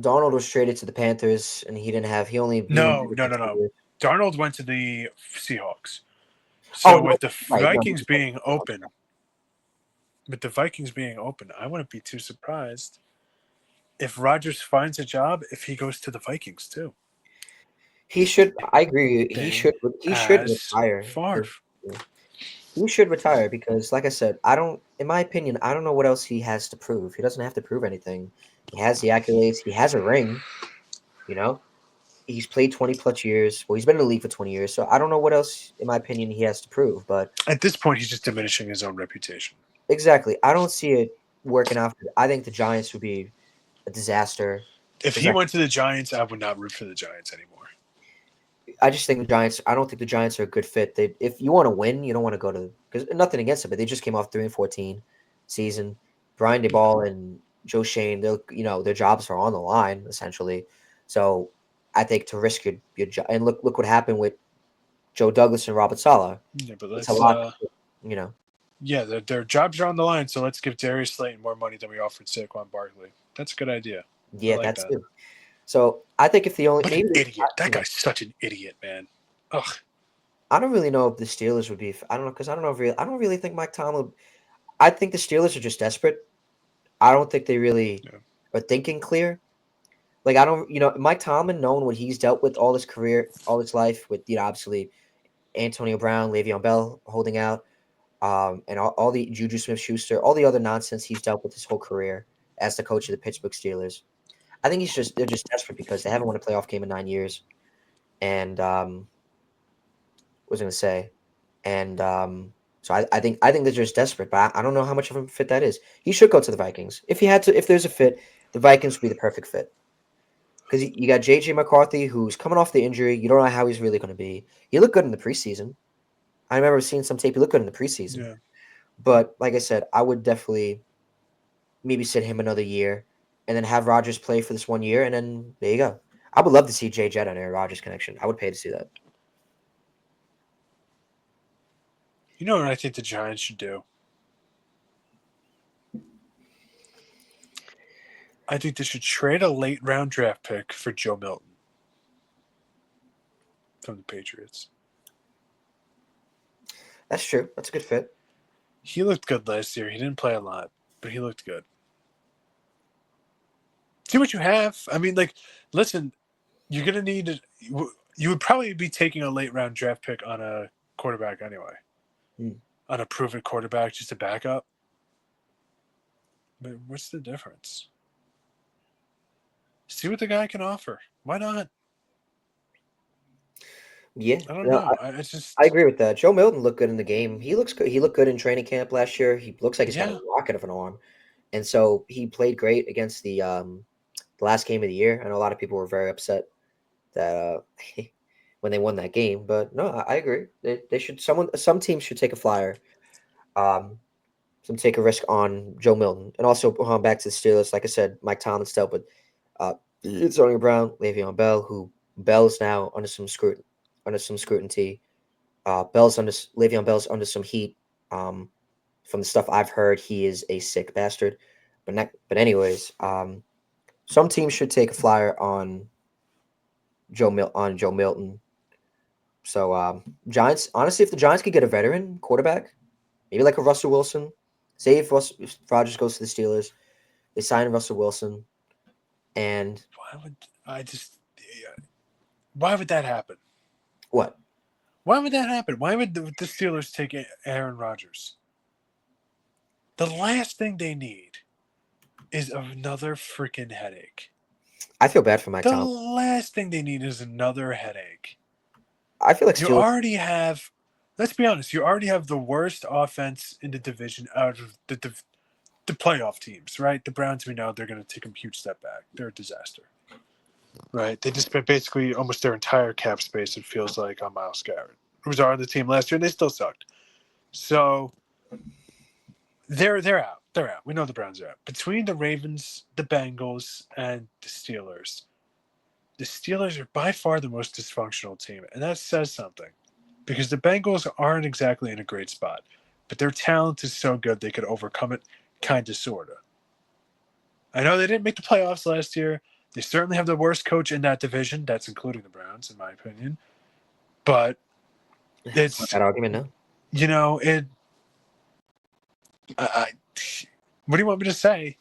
A: Donald was traded to the Panthers, and he didn't have. He only
B: No,
A: did it
B: no,
A: for
B: no,
A: two
B: no.
A: years.
B: Darnold went to the Seahawks.
A: Oh
B: So
A: no,
B: with the
A: right, no,
B: Vikings being open, I wouldn't be too surprised if Rodgers finds a job if he goes to the Vikings too.
A: he should. I agree.
B: Thing
A: He should
B: as
A: retire.
B: Favre.
A: He should retire because, like I said, I don't. In my opinion, I don't know what else he has to prove. He doesn't have to prove anything. He has the accolades. He has a ring. You know, he's played 20 plus years. Well, he's been in the league for 20 years. So I don't know what else, in my opinion, he has to prove. But
B: At this point, he's just diminishing his own reputation.
A: exactly, I don't see it working out. I think the Giants would be a disaster
B: If
A: because
B: he went to the Giants, I would not root for the Giants anymore.
A: I just think the Giants. I don't think the Giants are a good fit. If you want to win, you don't want to go to because nothing against them, but they just came off 3-14 season. Brian DeBall and Joe Shane, their jobs are on the line essentially. So I think to risk your job and look what happened with Joe Douglas and Robert Sala.
B: Yeah, but
A: It's a
B: let's
A: lot, you know.
B: yeah, their jobs are on the line, so let's give Darius Slayton more money than we offered Saquon Barkley. That's a good idea. I
A: Yeah,
B: like
A: that's
B: that.
A: it. So I think if the only
B: What an
A: maybe
B: idiot! That
A: you know
B: guy's such an idiot, man. Ugh.
A: I don't really know if the Steelers would be. I don't know because I don't know if I don't really think Mike Tomlin. I think the Steelers are just desperate. I don't think they really
B: Yeah.
A: are thinking clear. Like I don't, Mike Tomlin, knowing what he's dealt with all his career, all his life, with obviously Antonio Brown, Le'Veon Bell holding out. and all the Juju Smith-Schuster, all the other nonsense he's dealt with his whole career as the coach of the Pittsburgh Steelers. I think they're just desperate because they haven't won a playoff game in 9 years. And what was I going to say? And so I think they're just desperate, but I don't know how much of a fit that is. He should go to the Vikings. If he had to, if there's a fit, the Vikings would be the perfect fit. Because you got JJ McCarthy, who's coming off the injury. You don't know how he's really going to be. He looked good in the preseason. I remember seeing some tape. He looked good in the preseason.
B: Yeah.
A: But like I said, I would definitely maybe sit him another year and then have Rodgers play for this 1 year. And then there you go. I would love to see Jay Jett and Aaron Rodgers connection. I would pay to see that.
B: You know what I think the Giants should do? I think they should trade a late round draft pick for Joe Milton from the Patriots.
A: That's true. That's a good fit.
B: He looked good last year. He didn't play a lot, but he looked good. See what you have. I mean, like, listen, you're gonna need. You would probably be taking a late round draft pick on a quarterback anyway, on a proven quarterback, just a backup. But what's the difference? See what the guy can offer. Why not?
A: Yeah,
B: I don't know. I just.
A: I agree with that. Joe Milton looked good in the game. He looks good. He looked good in training camp last year. He looks like he's got
B: Yeah.
A: a rocket of an arm, and so he played great against the last game of the year. I know a lot of people were very upset that when they won that game, but no, I agree. They should some teams should take a flyer, some take a risk on Joe Milton, and also back to the Steelers. Like I said, Mike Tomlin dealt with Antonio Brown, Le'Veon Bell, who Bell is now under some scrutiny. Le'Veon Bell's under some heat. From the stuff I've heard, he is a sick bastard. But anyways, some teams should take a flyer on Joe Milton. So Giants, honestly, if the Giants could get a veteran quarterback, maybe like a Russell Wilson, say if Rodgers goes to the Steelers, they sign Russell Wilson, and
B: Why would I just? Why would that happen?
A: what?
B: Why would that happen? Why would the Steelers take Aaron Rodgers? The last thing they need is another freaking headache.
A: I feel bad for Mike
B: The
A: Tomlin.
B: last thing they need is another headache.
A: I feel like
B: You
A: Steelers.
B: already have, let's be honest, you already have the worst offense in the division out of the playoff teams, right? The Browns, we know they're going to take a huge step back. They're a disaster, right? They just spent basically almost their entire cap space, it feels like, on Myles Garrett, who was on the team last year, and they still sucked. So they're out. They're out. We know the Browns are out. Between the Ravens, the Bengals, and the Steelers are by far the most dysfunctional team, and that says something. Because the Bengals aren't exactly in a great spot, but their talent is so good they could overcome it, kind of, sort of. I know they didn't make the playoffs last year. They certainly have the worst coach in that division. That's including the Browns, in my opinion. But it's,
A: That argument, no.
B: you know, it. What do you want me to say?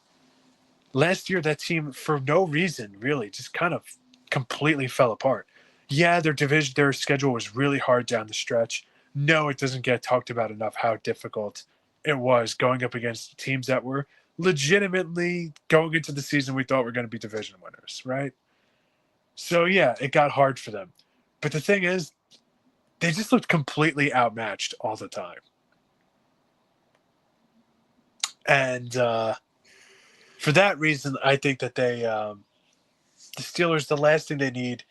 B: Last year, that team, for no reason, really, just kind of completely fell apart. Yeah, their schedule was really hard down the stretch. No, it doesn't get talked about enough how difficult it was going up against teams that were legitimately going into the season we thought were going to be division winners, right? So yeah, it got hard for them. But the thing is, they just looked completely outmatched all the time. And for that reason, I think that the Steelers, the last thing they need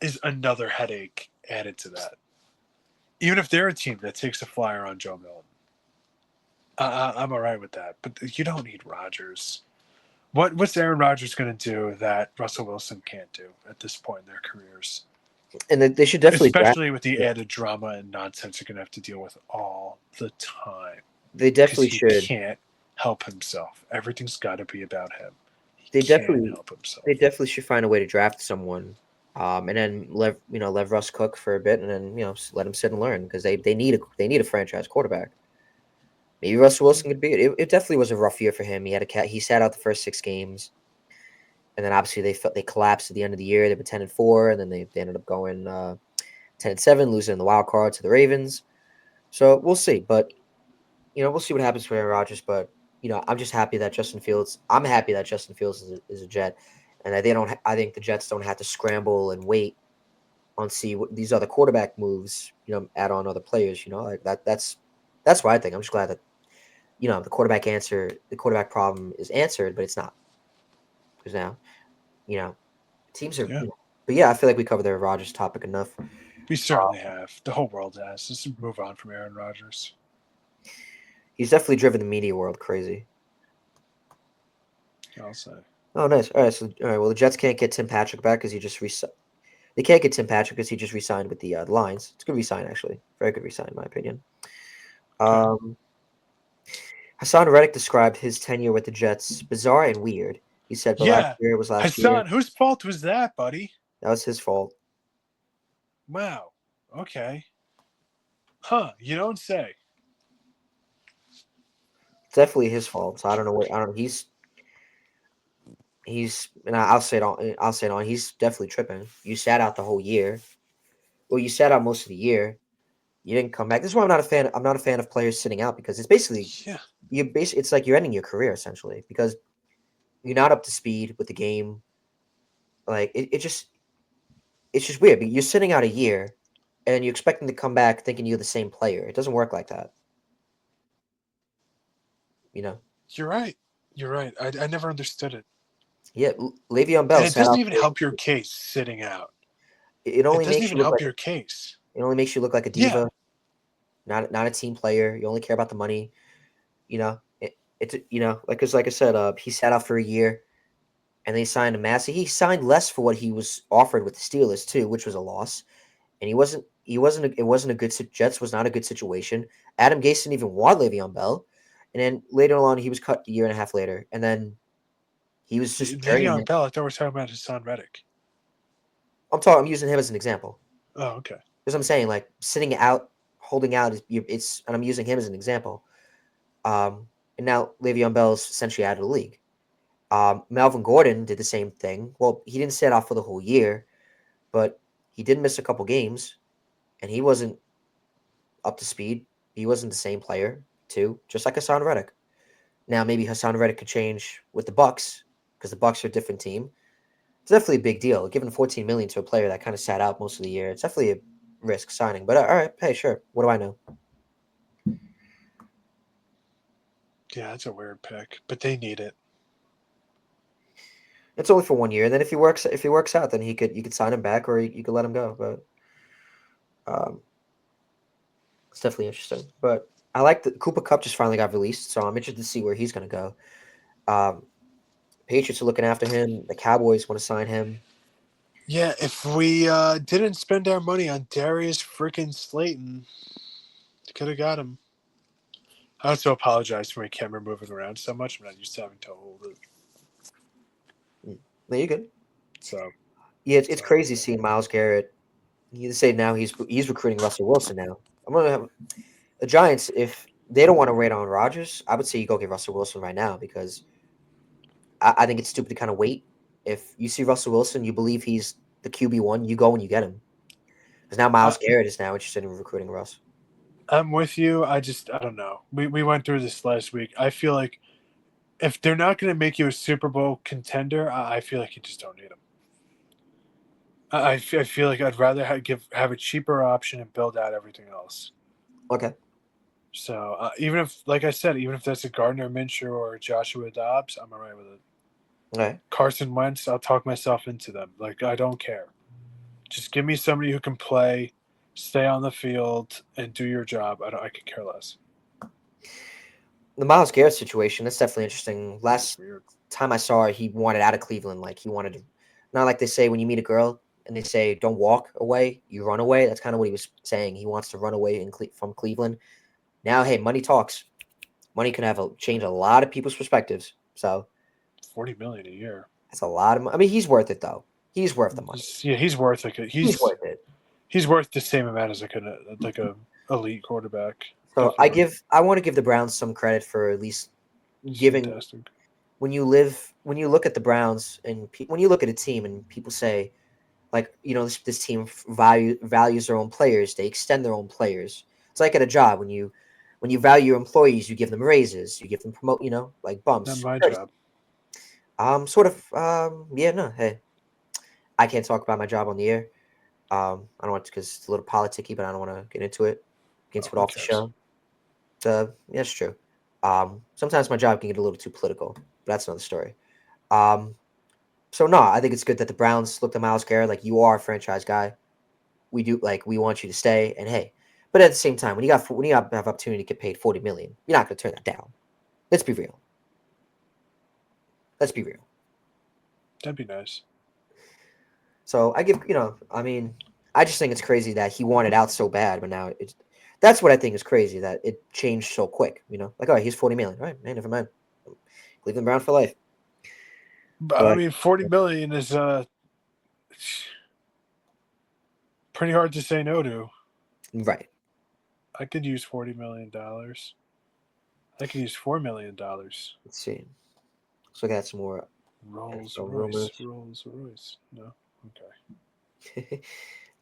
B: is another headache added to that. Even if they're a team that takes a flyer on Joe Milton, I'm all right with that. But you don't need Rodgers. What's Aaron Rodgers going to do that Russell Wilson can't do at this point in their careers?
A: And they should definitely
B: Especially with the added drama and nonsense you're going to have to deal with all the time.
A: They definitely
B: He
A: should.
B: can't help himself. Everything's got to be about him.
A: They
B: Can't
A: definitely
B: help himself.
A: they definitely should find a way to draft someone, and then let Russ cook for a bit, and then let him sit and learn because they need a franchise quarterback. Maybe Russell Wilson could be it. It definitely was a rough year for him. He sat out the first 6 games, and then obviously they collapsed at the end of the year. They were 10-4, and then they ended up going 10-7, losing in the wild card to the Ravens. So we'll see, but we'll see what happens with Aaron Rodgers, but I'm just happy that Justin Fields. I'm happy that Justin Fields is a Jet, and that they don't. I think the Jets don't have to scramble and wait on see what these other quarterback moves. Add on other players. Like that. That's what I think. I'm just glad that the quarterback problem is answered, but it's not because now you know teams are.
B: Yeah,
A: But yeah, I feel like we covered the Rodgers topic enough.
B: we certainly have. The whole world has. Let's move on from Aaron Rodgers.
A: He's definitely driven the media world crazy.
B: I'll say.
A: Oh, nice. All right, well, the Jets can't get Tim Patrick back because he just They can't get Tim Patrick because he just re-signed with the Lions. It's a good re-sign, actually. Very good re-sign, in my opinion.
B: Okay.
A: Um, Hassan Reddick described his tenure with the Jets bizarre and weird. He said, "But last
B: Yeah,
A: year was last year.
B: Hassan. Whose fault was that, buddy?
A: That was his fault.
B: Wow. Okay. Huh? You don't say.
A: It's definitely his fault. So I don't know what I don't. And I'll say it on. I'll say it on. He's definitely tripping. You sat out the whole year. Well, you sat out most of the year. You didn't come back. This is why I'm not a fan. I'm not a fan of players sitting out because it's basically
B: Yeah.
A: It's like you're ending your career essentially because you're not up to speed with the game. Like it's just weird. You're sitting out a year and you expect them to come back thinking you're the same player. It doesn't work like that. You know.
B: You're right. You're right. I never understood it.
A: Yeah, Le'Veon
B: And
A: Bell
B: it
A: sat
B: doesn't
A: out
B: even
A: for.
B: help your case sitting out.
A: It
B: It
A: only
B: doesn't
A: makes
B: even
A: you look
B: help
A: like
B: your case.
A: it only makes you look like a
B: Yeah.
A: diva, not a team player. You only care about the money. It's like I said, he sat out for a year and they signed a massive. He signed less for what he was offered with the Steelers too, which was a loss. And it wasn't a good Jets was not a good situation. Adam Gase didn't even want Le'Veon Bell, and then later on he was cut a year and a half later, and then he was just
B: Le'Veon
A: journeyman.
B: Bell, I thought we were talking about Hassan Reddick.
A: I'm using him as an example
B: Oh, okay.
A: because I'm saying like sitting out, holding out and I'm using him as an example. And now Le'Veon Bell's essentially out of the league. Melvin Gordon did the same thing. Well, he didn't sit out for the whole year, but he did miss a couple games, and he wasn't up to speed. He wasn't the same player, too, just like Hassan Reddick. Now, maybe Hassan Reddick could change with the Bucks because the Bucks are a different team. It's definitely a big deal. Giving 14 million to a player that kind of sat out most of the year, it's definitely a risk signing. But all right, hey, sure. What do I know?
B: Yeah, that's a weird pick, but they need it.
A: It's only for 1 year. And then if he works out, then you could sign him back or you could let him go. But it's definitely interesting. But I like that Cooper Cup just finally got released, so I'm interested to see where he's going to go. Um, Patriots are looking after him. The Cowboys want to sign him.
B: Yeah, if we didn't spend our money on Darius freaking Slayton, could have got him. I also apologize for my camera moving around so much. I'm not used to having to hold it.
A: No, you're good.
B: So,
A: Yeah, it's
B: sorry about
A: crazy
B: that.
A: seeing Miles Garrett. You say now he's recruiting Russell Wilson now. I'm gonna have the Giants if they don't want to wait on Rodgers. I would say you go get Russell Wilson right now because I think it's stupid to kind of wait. If you see Russell Wilson, you believe he's the QB1, you go and you get him. Because now
B: I,
A: Miles Garrett is now interested in recruiting Russ.
B: I'm with you. I don't know. We went through this last week. I feel like if they're not going to make you a Super Bowl contender, I feel like you just don't need them. I feel like I'd rather have a cheaper option and build out everything else.
A: Okay.
B: So even if, like I said, even if that's a Gardner Minshew or a Joshua Dobbs, I'm alright with it.
A: All right.
B: Carson Wentz, I'll talk myself into them. Like I don't care. Just give me somebody who can play, stay on the field, and do your job. I could care less.
A: The Miles Garrett situation, that's definitely interesting.
B: That's
A: Last
B: weird.
A: time I saw it, he wanted out of Cleveland. Like he wanted to, not like they say when you meet a girl and they say don't walk away, you run away. That's kind of what he was saying. He wants to run away from Cleveland. Now, hey, money talks. Money can change a lot of people's perspectives. So
B: $40 million a year.
A: that's a lot of money. I mean, he's worth it though. He's worth the money.
B: Yeah, he's worth
A: He's worth it.
B: he's worth the same amount as like a elite quarterback.
A: So
B: Definitely,
A: I want to give the Browns some credit for at least
B: he's
A: giving
B: fantastic.
A: when you look at the Browns and when you look at a team and people say like this team values their own players, they extend their own players. It's like at a job when you When you value your employees, you give them raises, you give them like
B: Not
A: bumps.
B: my job.
A: Sort of. Yeah, no. Hey, I can't talk about my job on the air. I don't want to because it's a little politicky, but I don't want to get into it. Get
B: Oh,
A: into it
B: who
A: off the
B: cares?
A: show. Yeah, it's true. Sometimes my job can get a little too political, but that's another story. Um, so no, I think it's good that the Browns looked at Miles Garrett like you are a franchise guy. We want you to stay, and hey, but at the same time, when you have opportunity to get paid $40 million, you're not going to turn that down. Let's be real. Let's be real.
B: That'd be nice.
A: So I give I mean, I just think it's crazy that he wanted out so bad, but now it's that's what I think is crazy that it changed so quick. Like, oh, he's $40 million. All right, man, never mind. Cleveland Brown for life.
B: But I
A: But
B: mean, 40 million is pretty hard to say no to.
A: right,
B: I could use $40 million. I could use $4 million.
A: let's see. Let's look at some more
B: Rolls
A: NFL
B: Royce,
A: rumors.
B: Rolls Royce. No, okay.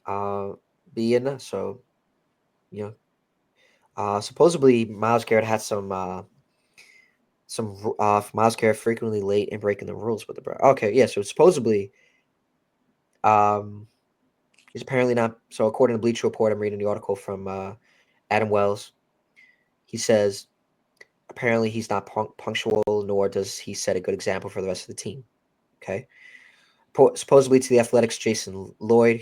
A: uh, being so you know, supposedly Miles Garrett had some Miles Garrett frequently late in breaking the rules with the Browns. Okay, yeah. So supposedly, um, he's apparently not. So according to Bleacher Report, I'm reading the article from Adam Wells. He says apparently he's not punctual, nor does he set a good example for the rest of the team. Okay. Supposedly to the Athletics, Jason Lloyd,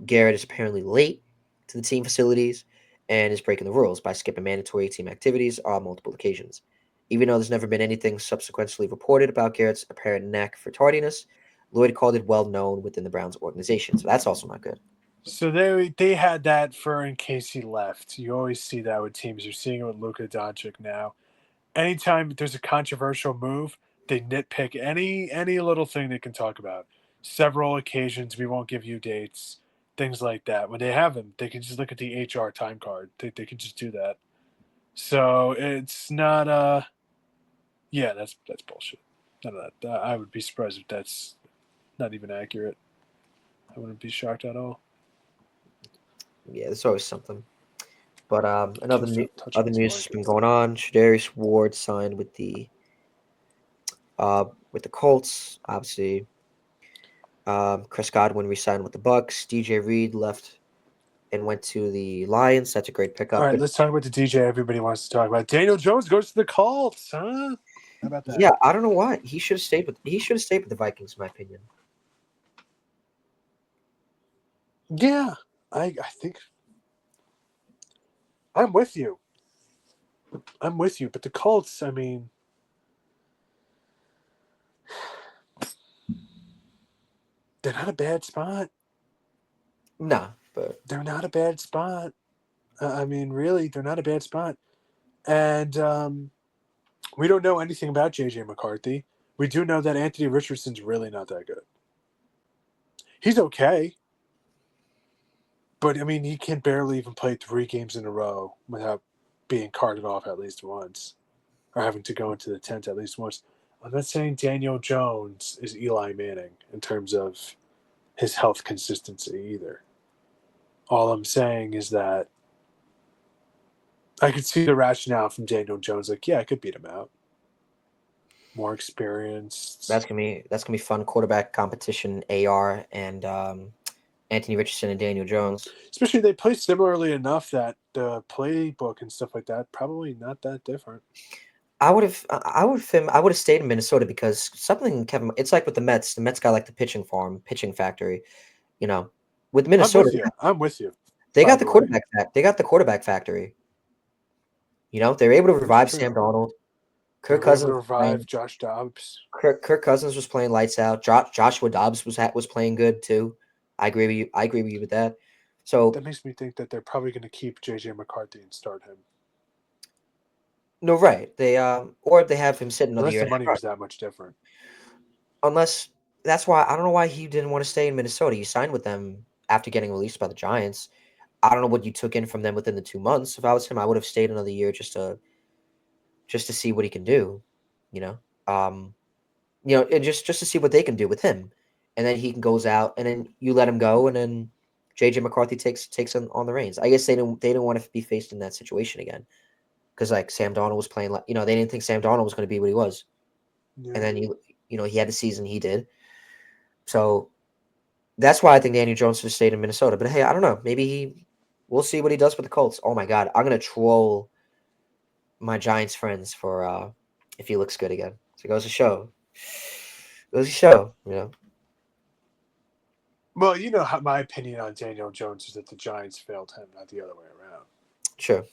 A: Garrett is apparently late to the team facilities and is breaking the rules by skipping mandatory team activities on multiple occasions. Even though there's never been anything subsequently reported about Garrett's apparent knack for tardiness, Lloyd called it well known within the Browns organization. So that's also not good.
B: So they had that for in case he left. You always see that with teams. You're seeing it with Luka Doncic now. Anytime there's a controversial move, they nitpick any little thing they can talk about. Several occasions, we won't give you dates, things like that. When they have them, they can just look at the HR time card. They can just do that. So it's not yeah, that's bullshit. None of that. I would be surprised if that's not even accurate. I wouldn't be shocked at all.
A: Yeah, there's always something. But
B: Can't stop touching
A: other
B: these
A: news has been
B: blankets.
A: going on. Shadarius Ward signed with the Colts. Obviously, Chris Godwin re-signed with the Bucks. DJ Reed left and went to the Lions. That's a great
B: All
A: pickup.
B: right,
A: But
B: let's talk about the DJ everybody wants to talk about. Daniel Jones goes to the Colts, huh? How about that?
A: yeah, I don't know why he should have stayed with the Vikings, in my opinion.
B: Yeah, I think I'm with you. I'm with you. But the Colts, I mean, they're not a bad spot.
A: Nah, but
B: They're not a bad spot. I mean, really, they're not a bad spot. And we don't know anything about JJ McCarthy. We do know that Anthony Richardson's really not that good. He's okay. But, I mean, he can barely even play 3 games in a row without being carted off at least once or having to go into the tent at least once. I'm not saying Daniel Jones is Eli Manning in terms of his health consistency either. All I'm saying is that I could see the rationale from Daniel Jones. Like, yeah, I could beat him out. More experienced.
A: that's gonna be fun. Quarterback competition. AR and Anthony Richardson and Daniel Jones.
B: Especially they play similarly enough that the playbook and stuff like that probably not that different.
A: I would have stayed in Minnesota because something Kevin. It's like with the Mets. The Mets got like the pitching factory. You know, with
B: I'm
A: Minnesota,
B: with you. I'm with you.
A: they
B: By
A: got the
B: the way,
A: quarterback. They got the quarterback factory. They were able to
B: that's
A: revive Sam
B: true.
A: Darnold.
B: They
A: Kirk
B: were able to
A: Cousins was
B: revive
A: playing.
B: Josh Dobbs.
A: Kirk Cousins was playing lights out. Joshua Dobbs was playing good too. I agree with you. I agree with you with that. So
B: That makes me think that they're probably going to keep JJ McCarthy and start him.
A: no, right? They or they have him sit another
B: Unless
A: year.
B: the money was that much different.
A: Unless that's why I don't know why he didn't want to stay in Minnesota. He signed with them after getting released by the Giants. I don't know what you took in from them within the 2 months. If I was him, I would have stayed another year just to see what he can do. You know, um, and just to see what they can do with him, and then he goes out, and then you let him go, and then JJ McCarthy takes on the reins. I guess they didn't want to be faced in that situation again. because like Sam Darnold was playing like they didn't think Sam Darnold was going to be what he was,
B: Yeah.
A: and then he had the season he did. So that's why I think Daniel Jones should have stayed in Minnesota. But hey, I don't know. Maybe we'll see what he does with the Colts. Oh my God, I'm gonna troll my Giants friends for if he looks good again. So it goes to show. Goes to show,
B: Well, you know how my opinion on Daniel Jones is that the Giants failed him, not the other way around.
A: Sure.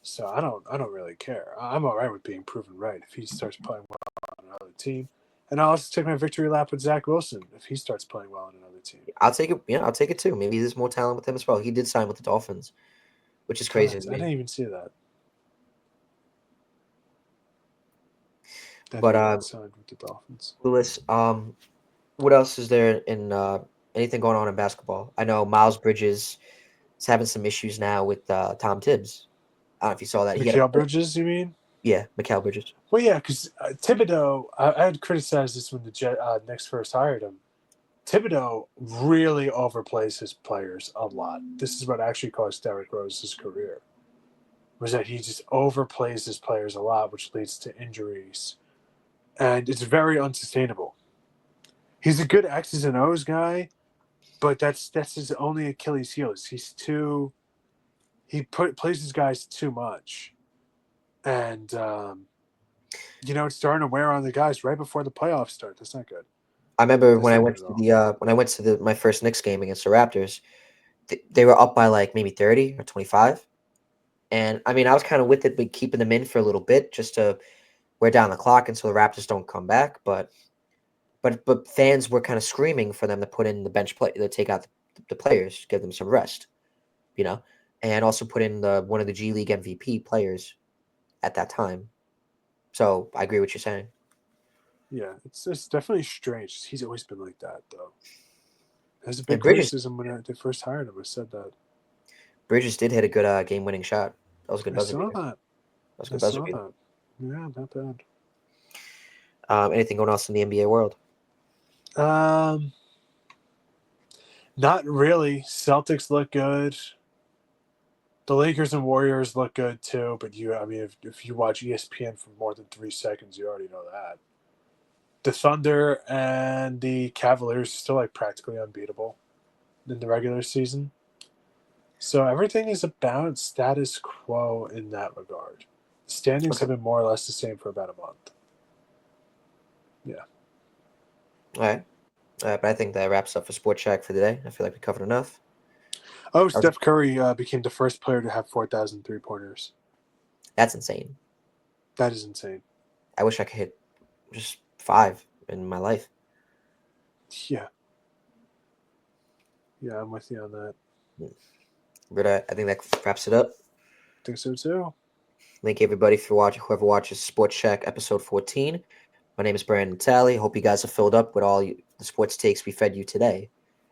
B: So I don't really care. I'm all right with being proven right if he starts playing well on another team, and I'll also take my victory lap with Zach Wilson if he starts playing well on another team.
A: I'll take it. Yeah, I'll take it too. Maybe there's more talent with him as well. He did sign with the Dolphins, which is crazy to
B: I
A: me.
B: didn't even see that. That
A: But
B: he signed with the Dolphins.
A: Lewis, what else is there in anything going on in basketball? I know Miles Bridges is having some issues now with Tom Tibbs. I don't know if you saw that.
B: Mikal Bridges, you mean?
A: Yeah, Mikal Bridges.
B: Well, yeah, because Thibodeau, I had criticized this when the Knicks first hired him. Thibodeau really overplays his players a lot. This is what actually cost Derrick Rose his career, was that he just overplays his players a lot, which leads to injuries. And it's very unsustainable. He's a good X's and O's guy, but that's his only Achilles heel. Plays his guys too much. And it's starting to wear on the guys right before the playoffs start. That's not good.
A: I remember
B: That's
A: when I
B: not
A: went
B: good
A: to
B: at all.
A: my first Knicks game against the Raptors, they were up by like maybe 30 or 25. And I mean, I was kind of with it, but keeping them in for a little bit just to wear down the clock until the Raptors don't come back. But fans were kind of screaming for them to put in the bench play, to take out the players, give them some rest, and also put in one of the G League MVP players at that time. So I agree with you saying.
B: Yeah, it's definitely strange. He's always been like that, though. There's a big
A: And Bridges
B: criticism when they first hired him. I said that.
A: Bridges did hit a good game-winning shot. That was a good
B: I
A: buzzer
B: saw
A: beater.
B: that.
A: That was a
B: I
A: good buzzer
B: saw
A: beater.
B: that. Yeah, not bad.
A: Anything going else in the NBA world?
B: Not really. Celtics look good. The Lakers and Warriors look good too. But if you watch ESPN for more than 3 seconds, you already know that. The Thunder and the Cavaliers are still like practically unbeatable in the regular season. So everything is about status quo in that regard. The standings
A: Okay.
B: have been more or less the same for about a month. Yeah.
A: All right. But I think that wraps up for Sport Check for today. I feel like we covered enough.
B: Oh, Steph Curry became the first player to have 4,000 3-pointers.
A: That's insane.
B: That is insane.
A: I wish I could hit just 5 in my life.
B: Yeah. Yeah, I'm with you on that.
A: But I think that wraps it up.
B: I think so too.
A: Thank you everybody for watching. Whoever watches Sports Check episode 14. My name is Brandon Talley. Hope you guys are filled up with all the sports takes we fed you today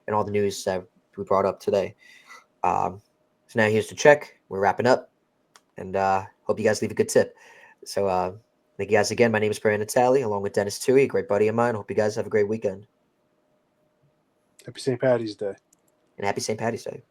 A: and all the news that we brought up today. So now here's the check. We're wrapping up, and hope you guys leave a good tip. So thank you guys again. My name is Brandon Talley, along with Dennis Tui, a great buddy of mine. Hope you guys have a great weekend.
B: Happy St. Patty's Day.
A: And happy St. Patty's Day.